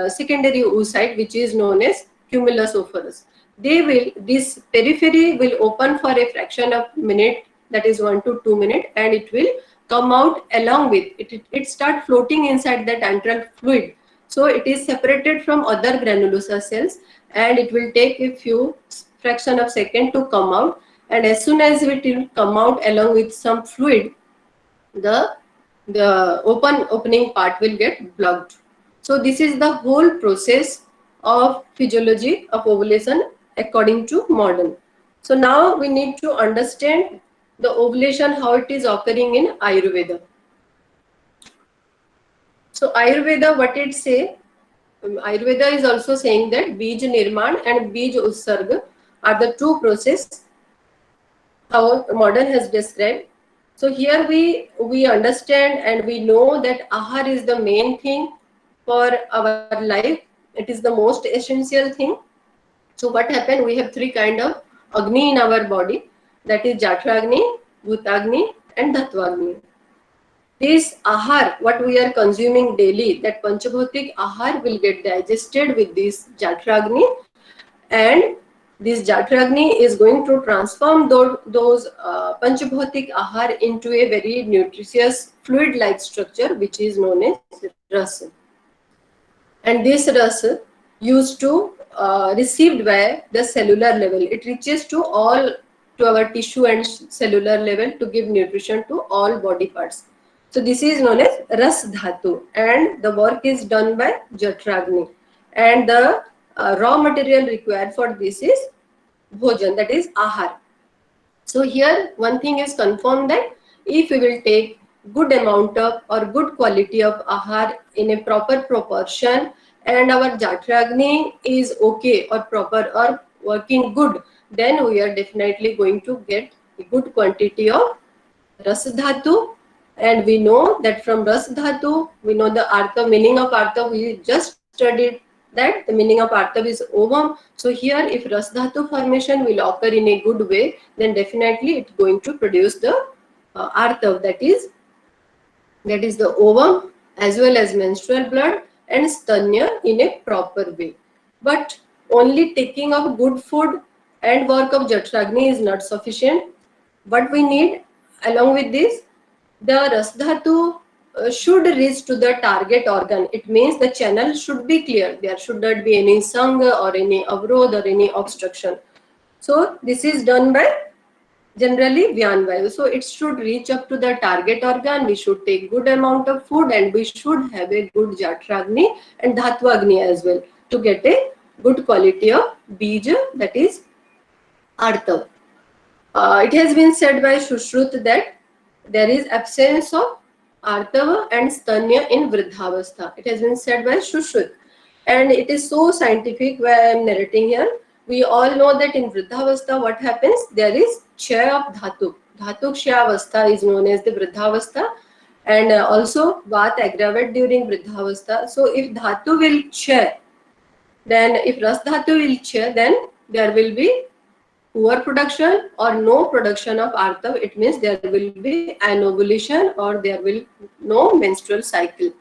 secondary oocyte, which is known as cumulus operus. This periphery will open for a fraction of minute, that is 1 to 2 minutes, and it will come out along with it start floating inside that antral fluid. So it is separated from other granulosa cells, and it will take a few fraction of second to come out, and as soon as it will come out along with some fluid, the opening part will get blocked. So this is the whole process of physiology of ovulation according to modern. So now we need to understand the ovulation, how it is occurring in Ayurveda. So Ayurveda, what it say? Ayurveda is also saying that Bij Nirman and Bij Utsarga are the two process how modern has described. So here we understand and we know that Ahar is the main thing for our life. It is the most essential thing. So what happened? We have three kind of Agni in our body, that is Jatragni, Bhutagni and Dhattvagni. This Ahar, what we are consuming daily, that Panchabhutik Ahar will get digested with this Jatragni, and this Jatragni is going to transform those Panchabhutik Ahar into a very nutritious fluid-like structure, which is known as Rasa. And this Rasa used to received by the cellular level. It reaches to our tissue and cellular level to give nutrition to all body parts. So this is known as Ras Dhatu, and the work is done by Jatragni, and the raw material required for this is Bhojan, that is Ahar. So here one thing is confirmed, that if we will take good amount of or good quality of Ahar in a proper proportion, and our Jatragni is okay or proper or working good, then we are definitely going to get a good quantity of Ras Dhatu. And we know that from Ras Dhatu, we know the Artha, meaning of Artha, we just studied that the meaning of Artha is ovum. So here if Ras Dhatu formation will occur in a good way, then definitely it's going to produce the Artha, that is the ovum as well as menstrual blood and stanya in a proper way. But only taking of good food and work of Jatragni is not sufficient. What we need along with this, the Ras Dhatu should reach to the target organ. It means the channel should be clear. There should not be any sangha or any avrod or any obstruction. So this is done by generally Vyan Vayu. So it should reach up to the target organ. We should take good amount of food, and we should have a good Jatragni and Dhatwagni as well to get a good quality of Bija, that is Artav. It has been said by Shushrut that there is absence of Artava and Stanya in Vridhavastha. It has been said by Shushrut, and it is so scientific why I am narrating here. We all know that in Vridhavastha what happens? There is Kshaya of Dhatuk. Dhatuk Kshayavastha is known as the Vridhavastha, and also Vat aggravate during Vridhavastha. So if Dhatu will Kshaya, then if Ras Dhatu will Kshaya, then there will be poor production or no production of Artav. It means there will be anovulation or there will no menstrual cycle.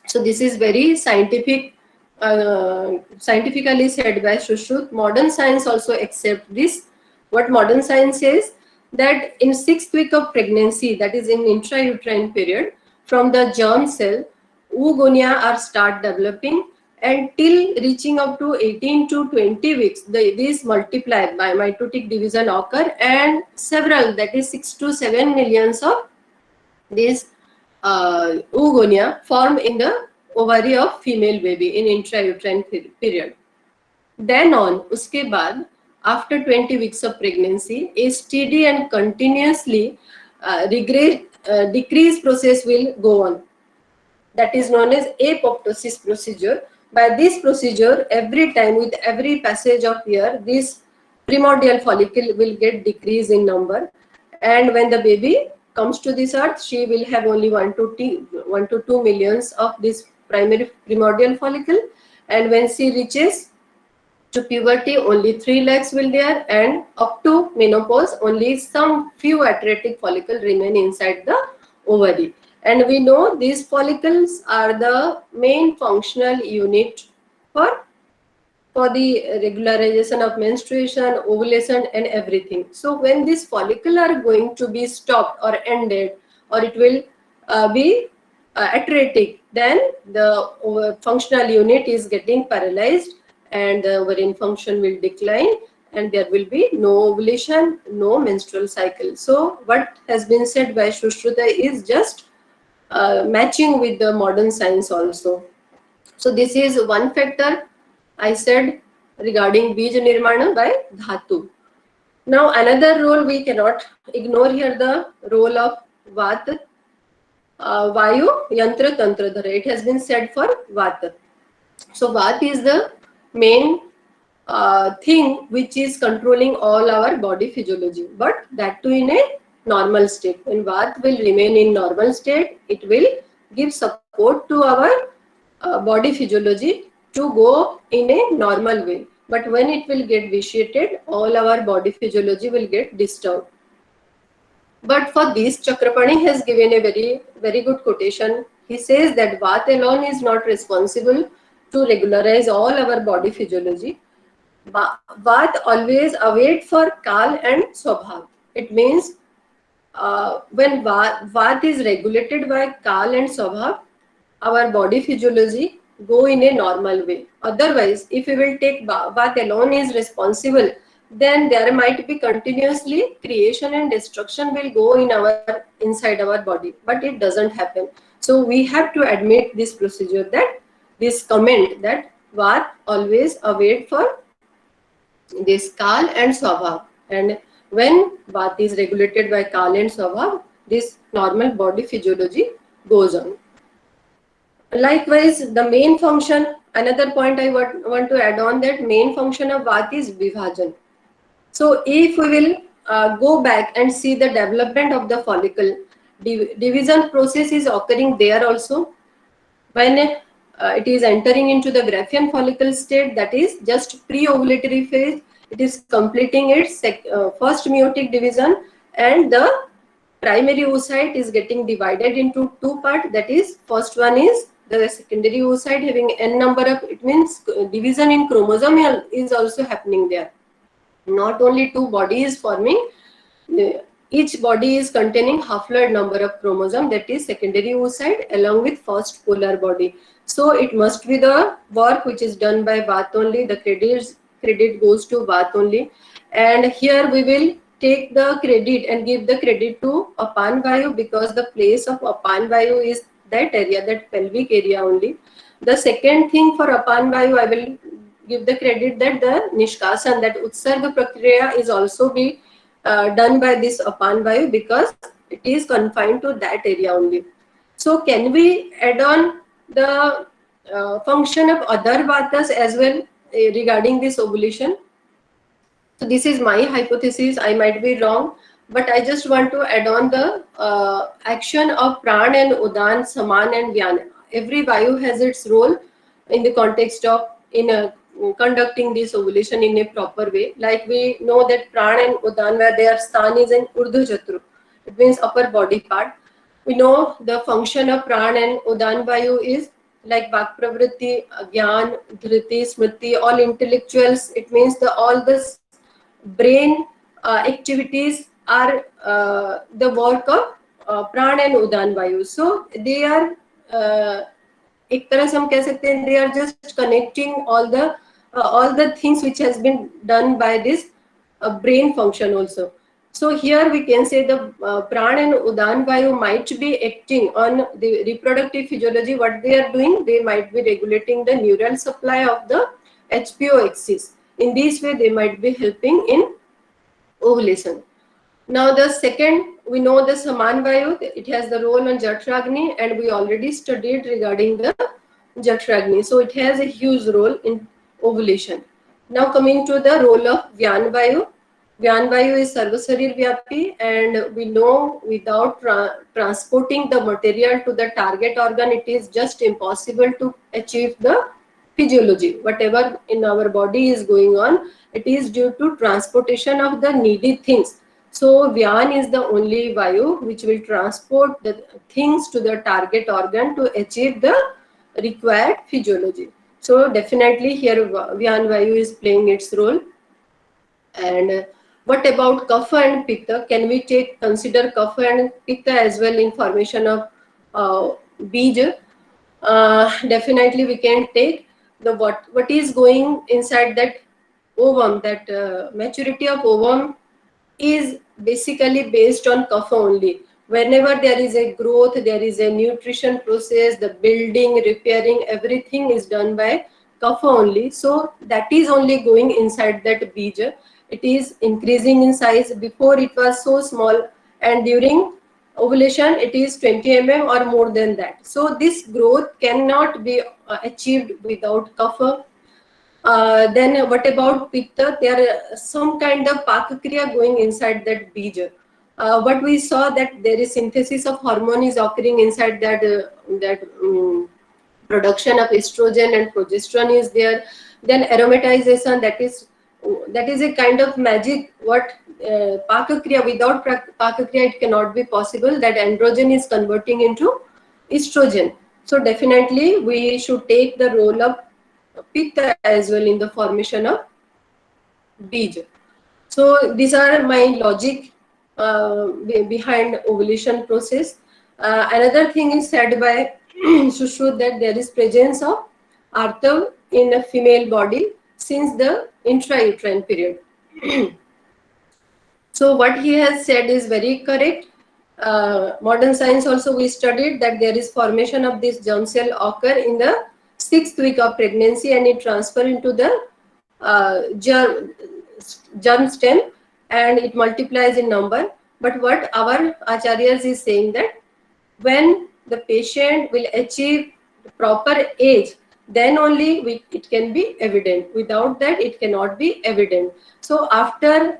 So this is very scientific, scientifically said by Shushrut. Modern science also accept this. What modern science says, that in 6th week of pregnancy, that is in intrauterine period, from the germ cell, oogonia are start developing, and till reaching up to 18 to 20 weeks, these multiply by mitotic division occur, and several, that is 6 to 7 millions of these oogonia form in the ovary of female baby in intrauterine period. Then on, uske baad, after 20 weeks of pregnancy, a steady and continuously decrease process will go on. That is known as apoptosis procedure. By this procedure, every time with every passage of year, this primordial follicle will get decrease in number, and when the baby comes to this earth, she will have only 1 to 2 millions of this primordial follicle, and when she reaches to puberty, only 3 lakhs will there, and up to menopause, only some few atretic follicle remain inside the ovary. And we know these follicles are the main functional unit for the regularization of menstruation, ovulation and everything. So when these follicles are going to be stopped or ended, or it will be atretic, then the functional unit is getting paralyzed and the ovarian function will decline, and there will be no ovulation, no menstrual cycle. So what has been said by Sushruta is just matching with the modern science also. So this is one factor I said regarding Bija Nirmana by Dhatu. Now another role we cannot ignore here, the role of Vata, Vayu, Yantra, Tantra, Dhara. It has been said for Vata. So Vata is the main thing which is controlling all our body physiology, but that too in a normal state. When Vata will remain in normal state, it will give support to our body physiology to go in a normal way. But when it will get vitiated, all our body physiology will get disturbed. But for this, Chakrapani has given a very, very good quotation. He says that Vata alone is not responsible to regularize all our body physiology. Vata always await for Kal and Swabhav. It means when Vata is regulated by Kal and Swabhav, our body physiology go in a normal way. Otherwise, if we will take Vata alone is responsible, then there might be continuously creation and destruction will go in inside our body, but it doesn't happen. So we have to admit this procedure, that this comment that Vata always await for this Kal and Swabhav, and when Vata is regulated by Kal and Swabhav, this normal body physiology goes on. Likewise, the main function, another point I want to add on, that main function of Vata is Vibhajan. So if we will go back and see the development of the follicle, division process is occurring there also. When it is entering into the Graafian follicle state, that is just pre-ovulatory phase, it is completing its first meiotic division, and the primary oocyte is getting divided into 2 parts. That is, first one is the secondary oocyte having n number of, it means division in chromosome is also happening there. Not only 2 bodies forming, each body is containing haploid number of chromosome, that is secondary oocyte along with first polar body. So it must be the work which is done by Vata only, the credit goes to Vata only. And here we will take the credit and give the credit to Apan Vayu because the place of Apan Vayu is that area, that pelvic area only. The second thing for Apan Vayu, I will give the credit that the Nishkasan, that Utsarga Prakriya is also be done by this Apan Vayu because it is confined to that area only. So can we add on the function of other vatas as well regarding this ovulation? So this is my hypothesis. I might be wrong, but I just want to add on the action of Pran and Udan, Saman and Vyan. Every Vayu has its role in the context of conducting this ovulation in a proper way. Like we know that Pran and Udan, where their stan is in Urdhva Chatru, it means upper body part. We know the function of Pran and Udan Vayu is like Vak Pravritti, Gyan, Dhriti, Smriti, all intellectuals. It means all the brain activities are the work of Pran and Udan Vayu. So they are एक तरह से हम कह सकते हैं they are just connecting all the things which has been done by this brain function also. So here we can say the Pran and Udan Vayu might be acting on the reproductive physiology. What they are doing, they might be regulating the neural supply of the HPO axis. In this way, they might be helping in ovulation. Now the second, we know the Saman Vayu, it has the role on Jatragni, and we already studied regarding the Jatragni. So it has a huge role in ovulation. Now coming to the role of Vyan Vayu. Vyan Vayu is Sarvasarir Vyapi, and we know without transporting the material to the target organ, it is just impossible to achieve the physiology. Whatever in our body is going on, it is due to transportation of the needed things. So Vyan is the only Vayu which will transport the things to the target organ to achieve the required physiology. So definitely here Vyan Vayu is playing its role. And what about Kapha and Pitta? Can we consider Kapha and Pitta as well in formation of Bija? Definitely we can take the what is going inside that ovum, that maturity of ovum is basically based on Kapha only. Whenever there is a growth, there is a nutrition process, the building, repairing, everything is done by Kapha only. So that is only going inside that Bija. It is increasing in size. Before it was so small, and during ovulation it is 20 mm or more than that. So this growth cannot be achieved without Kapha. Then what about Pitta? There are some kind of Pakakriya going inside that Bija. What we saw that there is synthesis of hormone is occurring inside that production of estrogen and progesterone is there. Then aromatization, that is a kind of magic. What Pakakriya, without Pakakriya it cannot be possible, that androgen is converting into estrogen. So definitely we should take the role of Pitta as well in the formation of Bija. So these are my logic behind ovulation process. Another thing is said by Sushruta that there is presence of Artav in a female body since the intrauterine period. So what he has said is very correct. Modern science also we studied that there is formation of this germ cell occur in the 6th week of pregnancy, and it transfer into the germ stem and it multiplies in number. But what our acharyas is saying that when the patient will achieve proper age, then only it can be evident. Without that, it cannot be evident. So after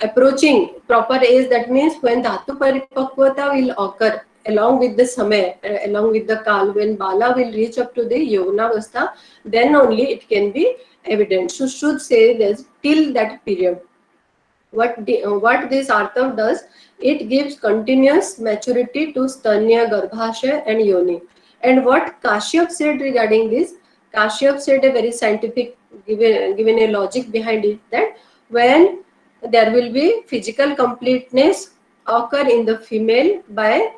approaching proper age, that means when Dhatu Paripakvata will occur along with the Samay, along with the Kal, when Bala will reach up to the Yavanavastha, then only it can be evident. So should say this till that period. What this Artav does, it gives continuous maturity to Stanya, Garbhashaya and Yoni. And what Kashyap said regarding this, Kashyap said a very scientific, given a logic behind it, that when there will be physical completeness occur in the female by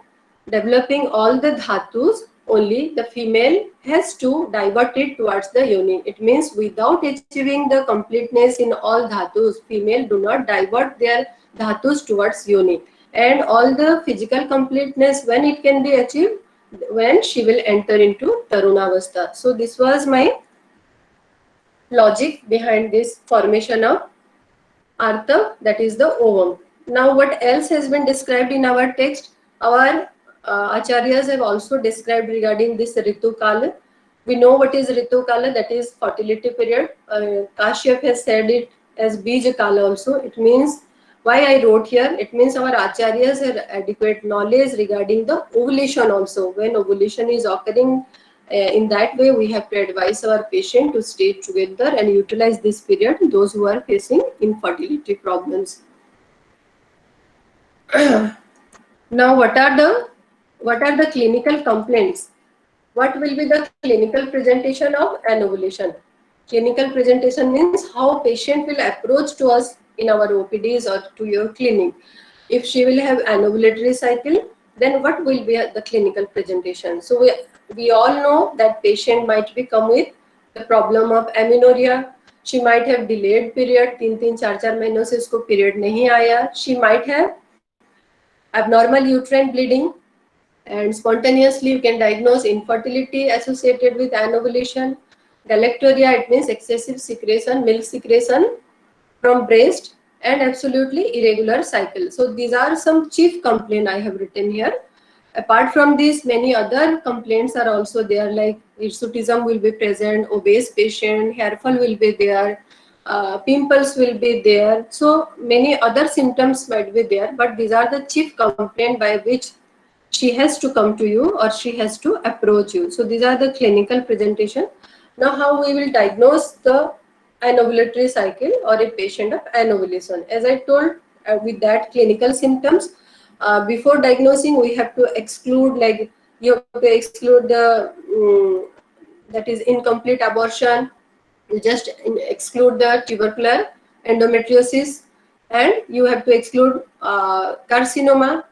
developing all the dhatus only the female has to divert it towards the yoni. It means without achieving the completeness in all dhatus, female do not divert their dhatus towards yoni. And all the physical completeness, when it can be achieved, when she will enter into Tarunavastha. So this was my logic behind this formation of Artha, that is the ovum. Now what else has been described in our text? Our Acharyas have also described regarding this Ritu Kala. We know what is Ritu Kala, that is fertility period. Kashyap has said it as Bija Kala also. It means, why I wrote here, it means our Acharyas have adequate knowledge regarding the ovulation also. When ovulation is occurring, in that way we have to advise our patient to stay together and utilize this period, those who are facing infertility problems. Now what are the clinical complaints? What will be the clinical presentation of anovulation? Clinical presentation means how patient will approach to us in our OPDs or to your clinic. If she will have anovulatory cycle, then what will be the clinical presentation? So we all know that patient might be come with the problem of amenorrhea. She might have delayed period, 3-4 महीनों से इसको period नहीं आया. She might have abnormal uterine bleeding, and spontaneously you can diagnose infertility associated with anovulation. Galactorrhea, it means excessive secretion, milk secretion from breast, and absolutely irregular cycle. So these are some chief complaints I have written here. Apart from this, many other complaints are also there, like hirsutism will be present, obese patient, hair fall will be there, pimples will be there. So many other symptoms might be there, but these are the chief complaints by which she has to come to you or she has to approach you. So these are the clinical presentation. Now how we will diagnose the anovulatory cycle or a patient of anovulation? As I told, with that clinical symptoms, before diagnosing we have to exclude, like you have to exclude the that is incomplete abortion, you just exclude the tubercular endometriosis, and you have to exclude carcinoma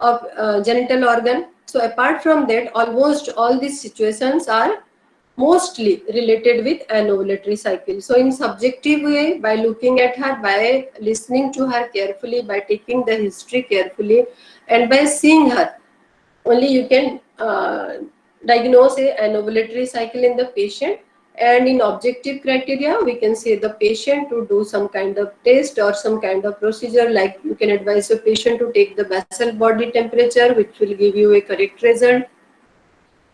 of genital organ. So apart from that, almost all these situations are mostly related with anovulatory cycle. So in subjective way, by looking at her, by listening to her carefully, by taking the history carefully, and by seeing her, only you can diagnose a anovulatory cycle in the patient. And in objective criteria, we can say the patient to do some kind of test or some kind of procedure, like you can advise your patient to take the basal body temperature, which will give you a correct result.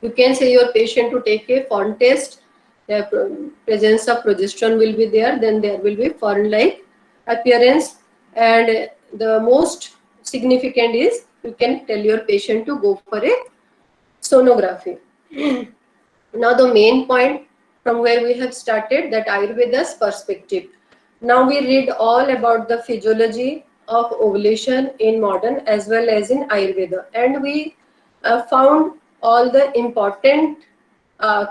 You can say your patient to take a fawn test. The presence of progesterone will be there, then there will be fawn-like appearance. And the most significant is you can tell your patient to go for a sonography. Now the main point from where we have started, that Ayurveda's perspective. Now we read all about the physiology of ovulation in modern as well as in Ayurveda, and we found all the important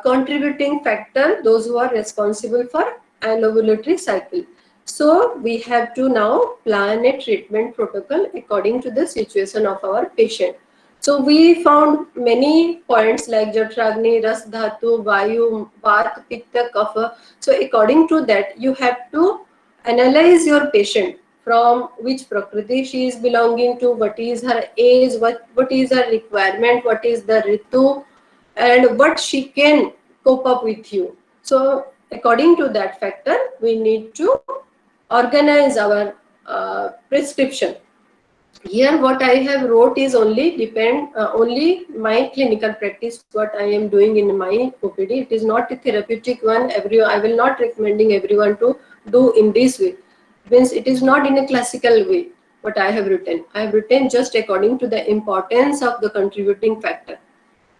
contributing factor, those who are responsible for anovulatory cycle. So we have to now plan a treatment protocol according to the situation of our patient. So we found many points like Jatragni, Ras Dhatu, Vayu, Vata, Pitta, Kapha. So according to that, you have to analyze your patient, from which Prakriti she is belonging to, what is her age, what is her requirement, what is the Ritu, and what she can cope up with you. So according to that factor, we need to organize our prescription. Here what I have wrote is only only my clinical practice, what I am doing in my OPD. It is not a therapeutic one. I will not recommending everyone to do in this way. Means it is not in a classical way what I have written. I have written just according to the importance of the contributing factor.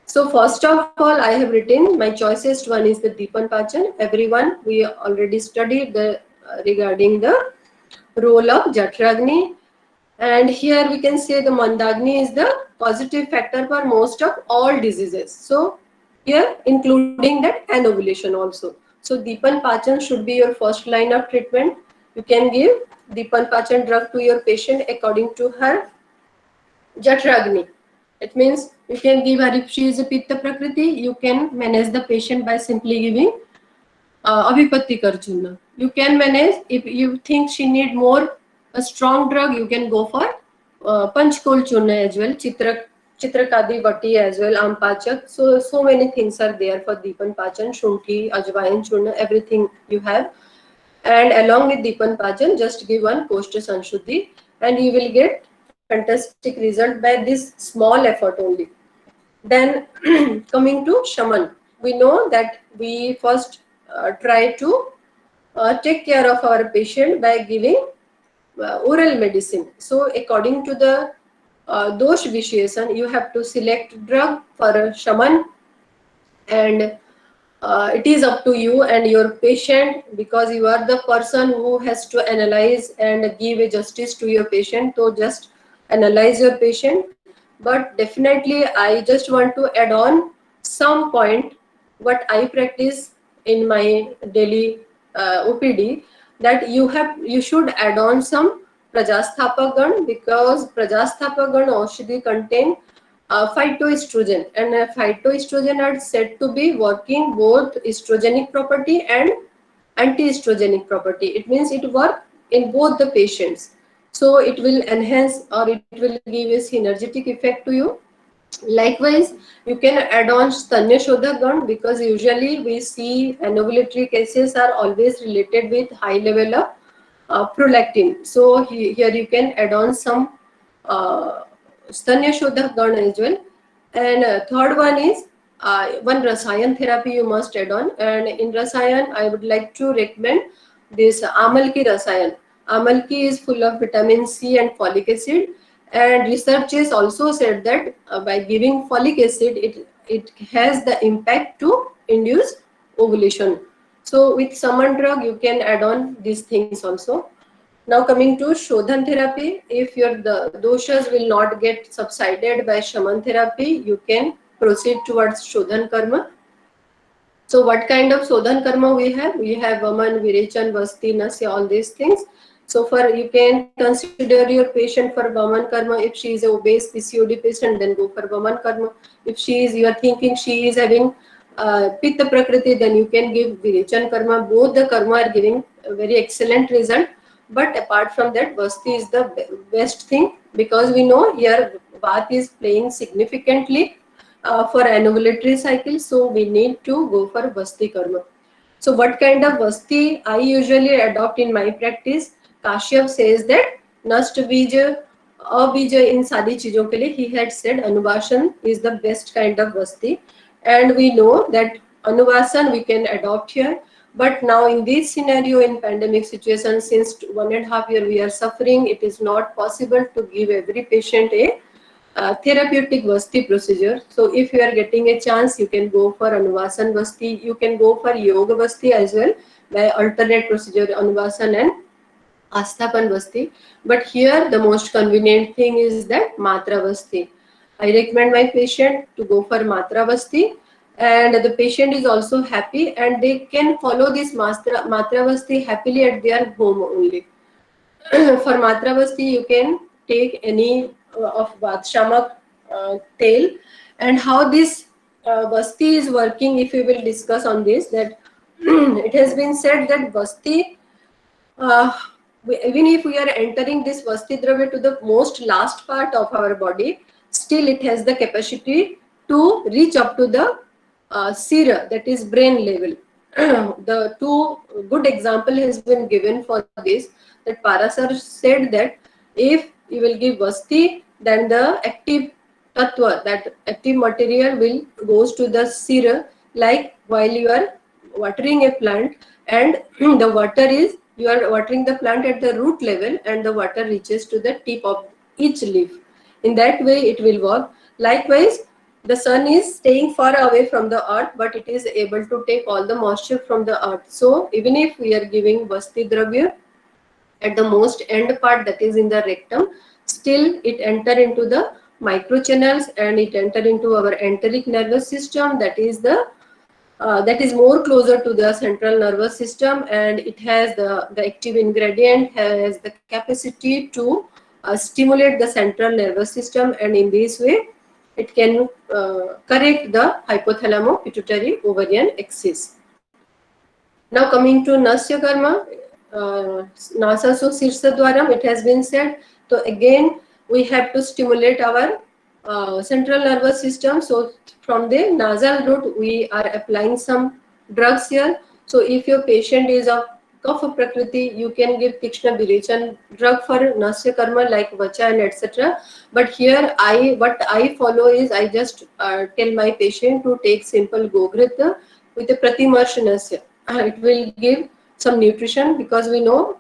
So first of all, I have written my choicest one is the Dipan Pachan. Everyone, we already studied the regarding the role of Jatragni. And here we can say the Mandagni is the positive factor for most of all diseases. So here including that anovulation also. So Dipan Pachan should be your first line of treatment. You can give Dipan Pachan drug to your patient according to her Jatragni. It means you can give her, if she is a Pitta Prakriti, you can manage the patient by simply giving Avipattikar Churna. You can manage, if you think she need more a strong drug, you can go for Panchkol Churna as well, Chitrakadi Vati as well, Ampachak. So many things are there for Deepan Pachan, Shunthi, Ajwain Churna, everything you have. And along with Deepan Pajan, just give one Koshtha Sanshuddhi and you will get fantastic result by this small effort only. Then coming to Shaman, we know that we first try to take care of our patient by giving oral medicine. So according to the Dosh Visheshan, you have to select drug for Shaman, and it is up to you and your patient, because you are the person who has to analyze and give a justice to your patient. So just analyze your patient. But definitely I just want to add on some point what I practice in my daily OPD, that you should add on some Prajasthapagan, because Prajasthapagan Aushadhi contain phytoestrogen, and phytoestrogen are said to be working both estrogenic property and anti-estrogenic property. It means it works in both the patients. So it will enhance or it will give a synergetic effect to you. Likewise, you can add on Stanya Shodhagan, because usually we see anovulatory cases are always related with high level of prolactin. So here you can add on some Stanya Shodhagan as well. And third one is one Rasayan therapy you must add on. And in Rasayan, I would like to recommend this Amalki Rasayan. Amalki is full of vitamin C and folic acid. And researchers also said that by giving folic acid, it has the impact to induce ovulation. So with Saman drug, you can add on these things also. Now coming to Shodhan therapy, if the doshas will not get subsided by Shaman therapy, you can proceed towards Shodhan karma. So what kind of Shodhan karma we have? We have Vaman, Virechan, Vasti, Nasya, all these things. So you can consider your patient for Vaman karma. If she is a obese PCOD patient, then go for Vaman karma. If you are thinking she is having Pitta Prakriti, then you can give Virechan karma. Both the karma are giving a very excellent result. But apart from that, Vasti is the best thing, because we know here Vat is playing significantly for anovulatory cycle. So we need to go for Vasti karma. So what kind of Vasti I usually adopt in my practice? Kashyap says that Nast Bija, Abija in Sadi Chijon ke liye, he had said Anuvasan is the best kind of Vasti. And we know that Anuvasan we can adopt here. But now in this scenario, in pandemic situation, since 1.5 years we are suffering, it is not possible to give every patient a therapeutic Vasti procedure. So if you are getting a chance, you can go for Anuvasan Vasti. You can go for Yoga Vasti as well, by alternate procedure Anuvasan and Asthapan Vasti. But here the most convenient thing is that Matra Vasti. I recommend my patient to go for Matra Vasti, and the patient is also happy and they can follow this Matra Vasti happily at their home only. For Matra Vasti, you can take any of Vatshamak tail, and how this Vasti is working, if we will discuss on this, that it has been said that Vasti, even if we are entering this Vasti Dravya to the most last part of our body, still it has the capacity to reach up to the Sira, that is brain level. The two good example has been given for this, that Parasar said that if you will give Vasti, then the active tattva, that active material will goes to the Sira, like while you are watering a plant, and the water is, you are watering the plant at the root level and the water reaches to the tip of each leaf. In that way it will work. Likewise, the sun is staying far away from the earth, but it is able to take all the moisture from the earth. So even if we are giving Vasti Dravya at the most end part, that is in the rectum, still it enter into the microchannels and it enter into our enteric nervous system, that is more closer to the central nervous system, and it has the active ingredient has the capacity to stimulate the central nervous system, and in this way it can correct the hypothalamo-pituitary ovarian axis. Now coming to Nasya Karma, Nasa so Sirsha Dwaram, it has been said. So again, we have to stimulate our central nervous system. So from the nasal route, we are applying some drugs here. So if your patient is of Kapha Prakriti, you can give Tikshna Birichan drug for Nasya Karma like Vacha and etc. But here what I follow is I just tell my patient to take simple Goghrita with a Pratimarsh Nasya. It will give some nutrition because we know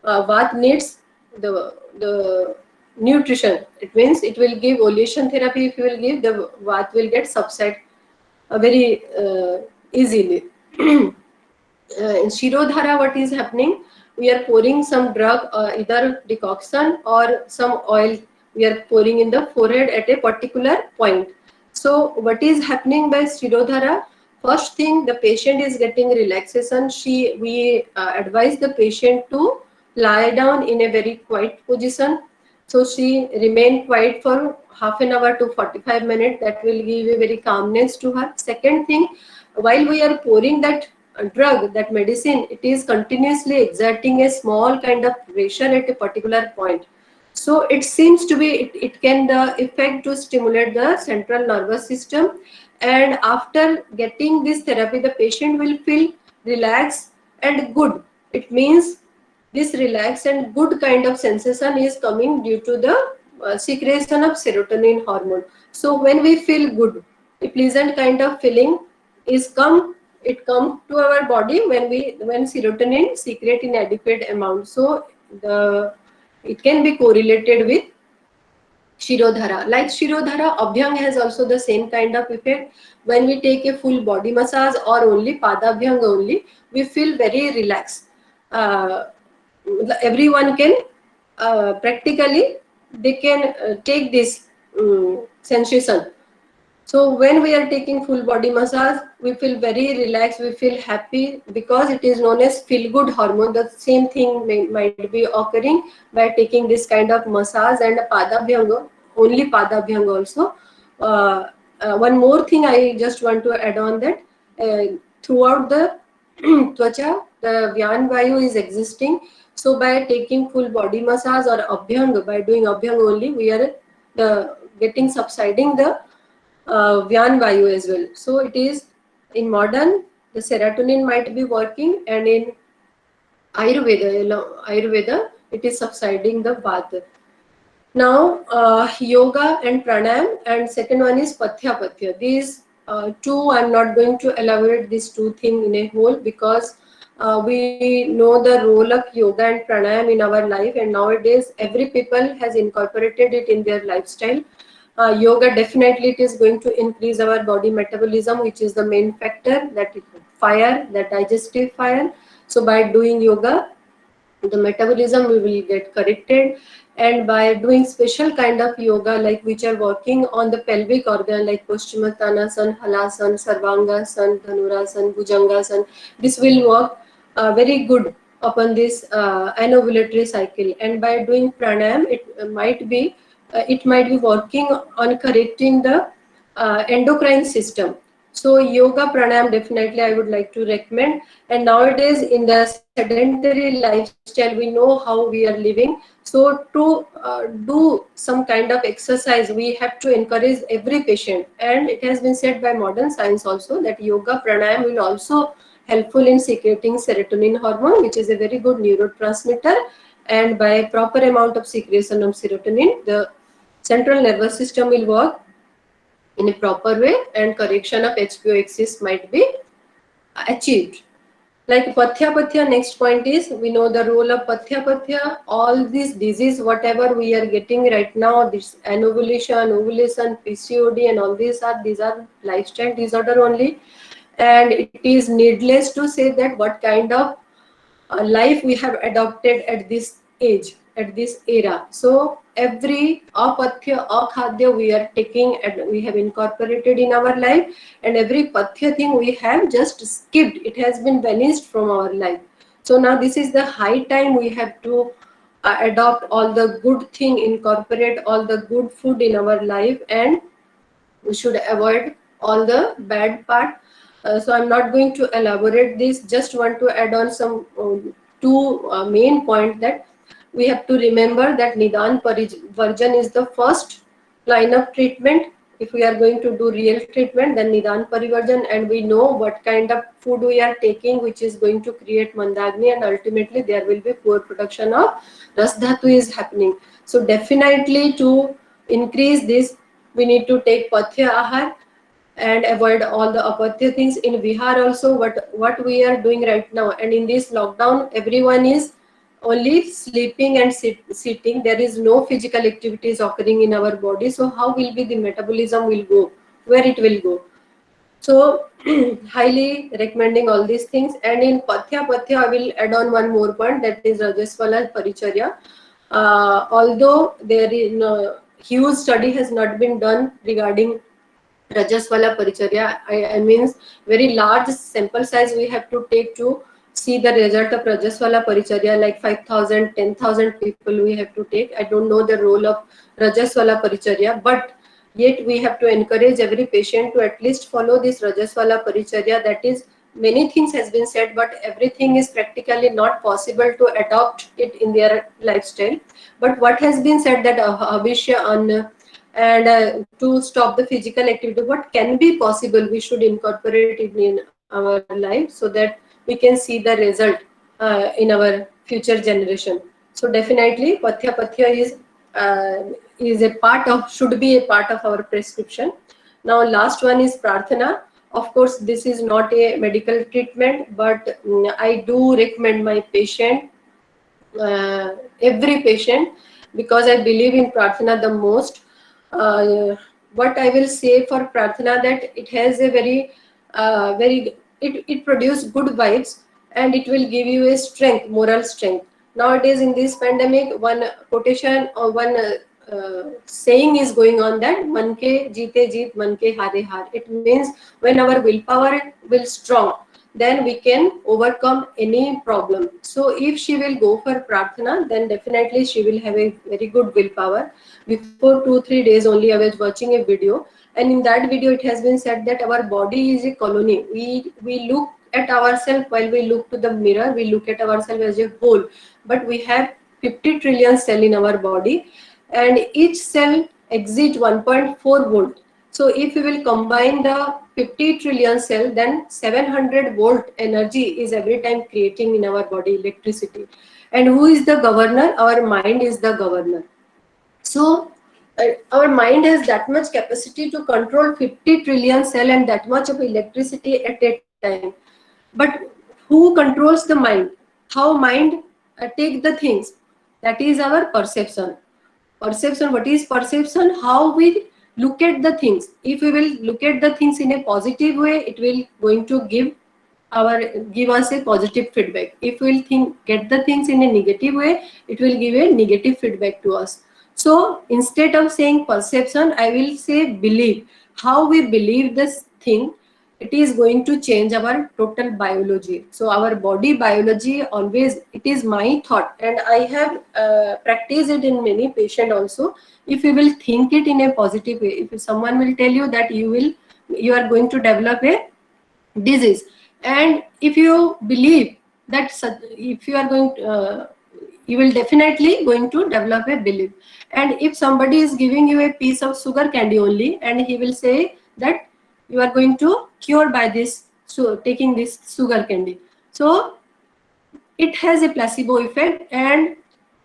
Vat needs the nutrition. It means it will give ovulation therapy. If you will give, the Vat will get subside very easily. In Shirodhara, what is happening? We are pouring some drug, either decoction or some oil. We are pouring in the forehead at a particular point. So what is happening by Shirodhara? First thing, the patient is getting relaxation. We advise the patient to lie down in a very quiet position. So she remain quiet for half an hour to 45 minutes. That will give a very calmness to her. Second thing, while we are pouring that drug, that medicine, it is continuously exerting a small kind of pressure at a particular point. So it seems to be, it can the effect to stimulate the central nervous system. And after getting this therapy, the patient will feel relaxed and good. It means this relaxed and good kind of sensation is coming due to the secretion of serotonin hormone. So when we feel good, a pleasant kind of feeling is it comes to our body when serotonin secrete in adequate amount. So it can be correlated with Shirodhara. Like Shirodhara, Abhyang has also the same kind of effect. When we take a full body massage or only Padabhyang only, we feel very relaxed. Everyone can practically they can take this sensation. So when we are taking full body massage, we feel very relaxed, we feel happy because it is known as feel good hormone. The same thing might be occurring by taking this kind of massage and Padabhyanga, only Padabhyanga also. One more thing I just want to add on that throughout the Twacha, the Vyan Vayu is existing. So by taking full body massage or Abhyang, by doing Abhyang only, we are getting subsiding the Vyan Vayu as well. So it is in modern, the serotonin might be working, and in Ayurveda, it is subsiding the Vata. Now, yoga and pranayam, and second one is pathya. These two, I'm not going to elaborate these two things in a whole because we know the role of yoga and pranayam in our life, and nowadays every people has incorporated it in their lifestyle. Yoga definitely it is going to increase our body metabolism, which is the main factor, that fire, that digestive fire. So by doing yoga, the metabolism will get corrected, and by doing special kind of yoga like which are working on the pelvic organ like Paschimottanasana, Halasana, Sarvangasana, Dhanurasana, Bhujangasana, this will work very good upon this anovulatory cycle. And by doing pranayam, it might be working on correcting the endocrine system. So yoga, pranayam, definitely I would like to recommend. And nowadays in the sedentary lifestyle, we know how we are living. So to do some kind of exercise, we have to encourage every patient. And it has been said by modern science also that yoga, pranayam will also helpful in secreting serotonin hormone, which is a very good neurotransmitter. And by proper amount of secretion of serotonin, the central nervous system will work in a proper way, and correction of HPO axis might be achieved. Like pathya, next point is, we know the role of pathya. All these disease, whatever we are getting right now, this anovulation, ovulation, PCOD, and all these are lifestyle disorder only. And it is needless to say that what kind of life we have adopted at this age, at this era. So every apathya, akhadya we are taking and we have incorporated in our life, and every pathya thing we have just skipped. It has been vanished from our life. So now this is the high time we have to adopt all the good thing, incorporate all the good food in our life, and We should avoid all the bad part. So I'm not going to elaborate this. Just want to add on some two main point, that we have to remember that Nidan Parivarjan is the first line of treatment. If we are going to do real treatment, then Nidan Parivarjan, and we know what kind of food we are taking, which is going to create Mandagni, and ultimately there will be poor production of Ras Dhatu is happening. So definitely to increase this, we need to take Pathya Ahar and avoid all the apatya things. In Bihar also, what we are doing right now, and in this lockdown, everyone is only sleeping and sitting. There is no physical activities occurring in our body. So how will be the metabolism will go? Where it will go? So highly recommending all these things. And in Pathya, I will add on one more point, that is Rajaswala Paricharya. Although there is no huge study has not been done regarding Rajaswala Paricharya, I means very large sample size we have to take to see the result of Rajaswala Paricharya, like 5,000, 10,000 people we have to take. I don't know the role of Rajaswala Paricharya, but yet we have to encourage every patient to at least follow this Rajaswala Paricharya. That is, many things has been said, but everything is practically not possible to adopt it in their lifestyle. But what has been said, that Abhishya on and to stop the physical activity, what can be possible, we should incorporate it in our life, so that we can see the result in our future generation. So definitely Pathya is a part of, should be a part of our prescription. Now last one is Prarthana. Of course, this is not a medical treatment, but I do recommend my patient, every patient, because I believe in Prarthana the most. What I will say for Prarthana, that it has a it produces good vibes, and it will give you a strength, moral strength. Nowadays in this pandemic, one quotation or one saying is going on, that man ke jeete jeet, man ke haare haar. It means when our willpower will strong, then we can overcome any problem. So if she will go for Prarthana, then definitely she will have a very good willpower. Before 2-3 days only, I was watching a video, and in that video it has been said that our body is a colony. We look at ourselves, while we look to the mirror, we look at ourselves as a whole, but we have 50 trillion cells in our body, and each cell exits 1.4 volt. So if we will combine the 50 trillion cell, then 700 volt energy is every time creating in our body, electricity. And who is the governor? Our mind is the governor. So our mind has that much capacity to control 50 trillion cell and that much of electricity at a time. But who controls the mind? How mind take the things? That is our perception. Perception, what is perception? How we look at the things. If we will look at the things in a positive way, it will going to give us a positive feedback. If we will get the things in a negative way, it will give a negative feedback to us. So instead of saying perception, I will say believe. How we believe this thing, it is going to change our total biology. So our body biology always, it is my thought, and I have practiced it in many patients also. If you will think it in a positive way, if someone will tell you that you are going to develop a disease, and if you believe that if you are going to, you will definitely going to develop a belief. And if somebody is giving you a piece of sugar candy only, and he will say that you are going to cure by this, so taking this sugar candy, so it has a placebo effect, and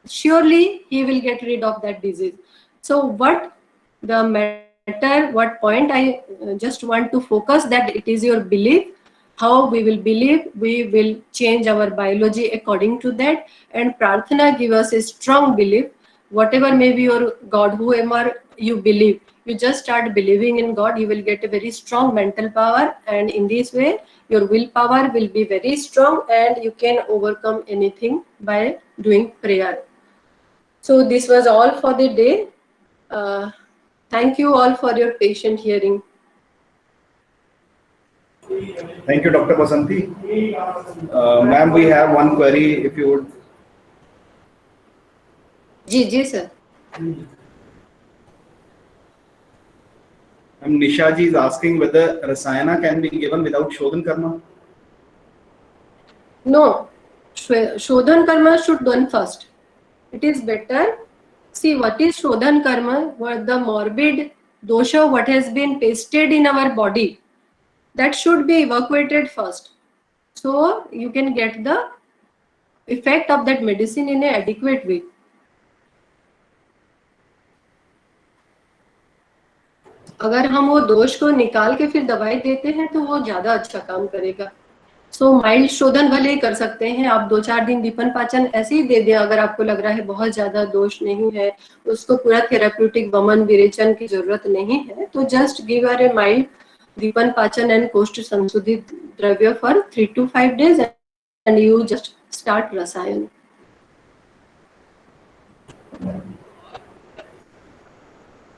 surely he will get rid of that disease. So what the matter, what point I just want to focus, that it is your belief. How we will believe, we will change our biology according to that. And Prarthana give us a strong belief. Whatever may be your God, whoever you believe, you just start believing in God, you will get a very strong mental power, and in this way your willpower will be very strong, and you can overcome anything by doing prayer. So this was all for the day. Thank you all for your patient hearing. Thank you, Dr. Basanti. Ma'am, we have one query, if you would. Ji, sir. Nisha ji is asking whether Rasayana can be given without Shodhan Karma. No, Shodhan karma should done first. It is better. See, what is Shodhan karma? What the morbid dosha, what has been pasted in our body, that should be evacuated first. So you can get the effect of that medicine in an adequate way. अगर हम वो दोष को निकाल के फिर दवाई देते हैं तो वो ज्यादा अच्छा काम करेगा. सो माइल्ड शोधन भले ही कर सकते हैं आप, 2-4 दिन दीपन पाचन ऐसे ही दे दें. अगर आपको लग रहा है बहुत ज्यादा दोष नहीं है, उसको पूरा थेराप्यूटिक वमन विरेचन की जरूरत नहीं है, तो जस्ट गिव अ माइल्ड दीपन पाचन एंड कोष्ठ संशोधित द्रव्य for 3 to 5 days and you just start Rasayan.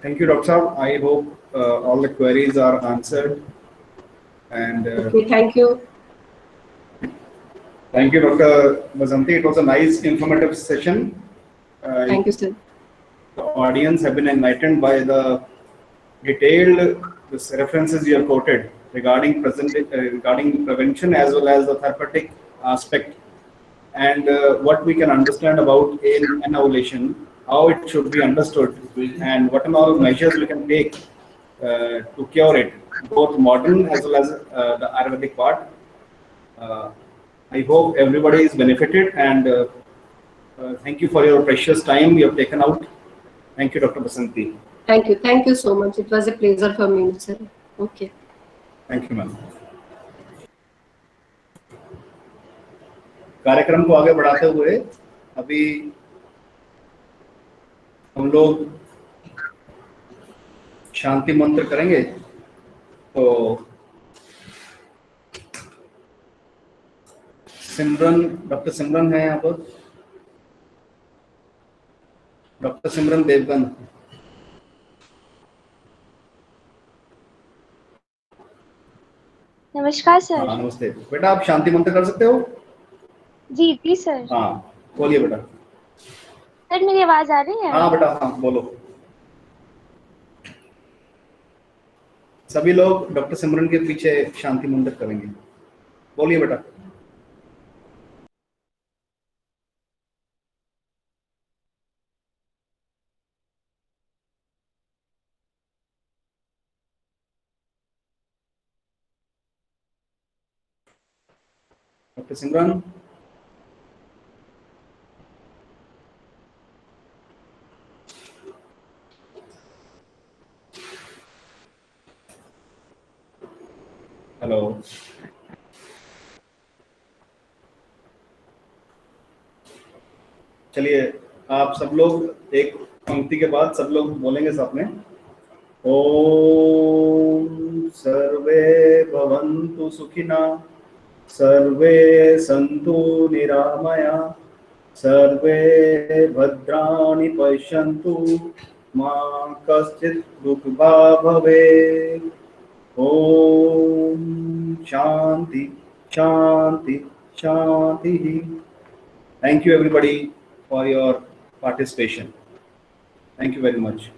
Thank you, Dr. Saab. I hope all the queries are answered. And Okay, thank you. Thank you, Dr. Basanti. It was a nice, informative session. Thank you, sir. The audience have been enlightened by the detailed references you have quoted regarding prevention as well as the therapeutic aspect, and what we can understand about inhalation, how it should be understood, and what all measures we can take to cure it, both modern as well as the Ayurvedic part. I hope everybody is benefited, and thank you for your precious time you have taken out. Thank you, Dr. Basanti. Thank you so much. It was a pleasure for me, sir. Okay. Thank you, ma'am. कार्यक्रम को आगे बढ़ाते हुए अभी हम लोग शांति मंत्र करेंगे. तो सिमरन, डॉक्टर सिमरन है यहाँ पर, डॉक्टर सिमरन देवगन. नमस्कार सर. हाँ नमस्ते बेटा, आप शांति मंत्र कर सकते हो? जी जी सर. हाँ बोलिए बेटा. सर मेरी आवाज आ रही है? हाँ बेटा, हाँ बोलो. सभी लोग डॉक्टर सिमरन के पीछे शांति मंत्र करेंगे. बोलिए बेटा. डॉक्टर सिमरन. हेलो. चलिए आप सब लोग एक पंक्ति के बाद सब लोग बोलेंगे साथ में. ओम सर्वे भवन्तु सुखिना, सर्वे सन्तु निरामया, सर्वे भद्राणि पश्यन्तु, मा कश्चित् दुःखभाग् भवेत्. ओम शांति शांति शांति. Thank you everybody for your participation. Thank you very much.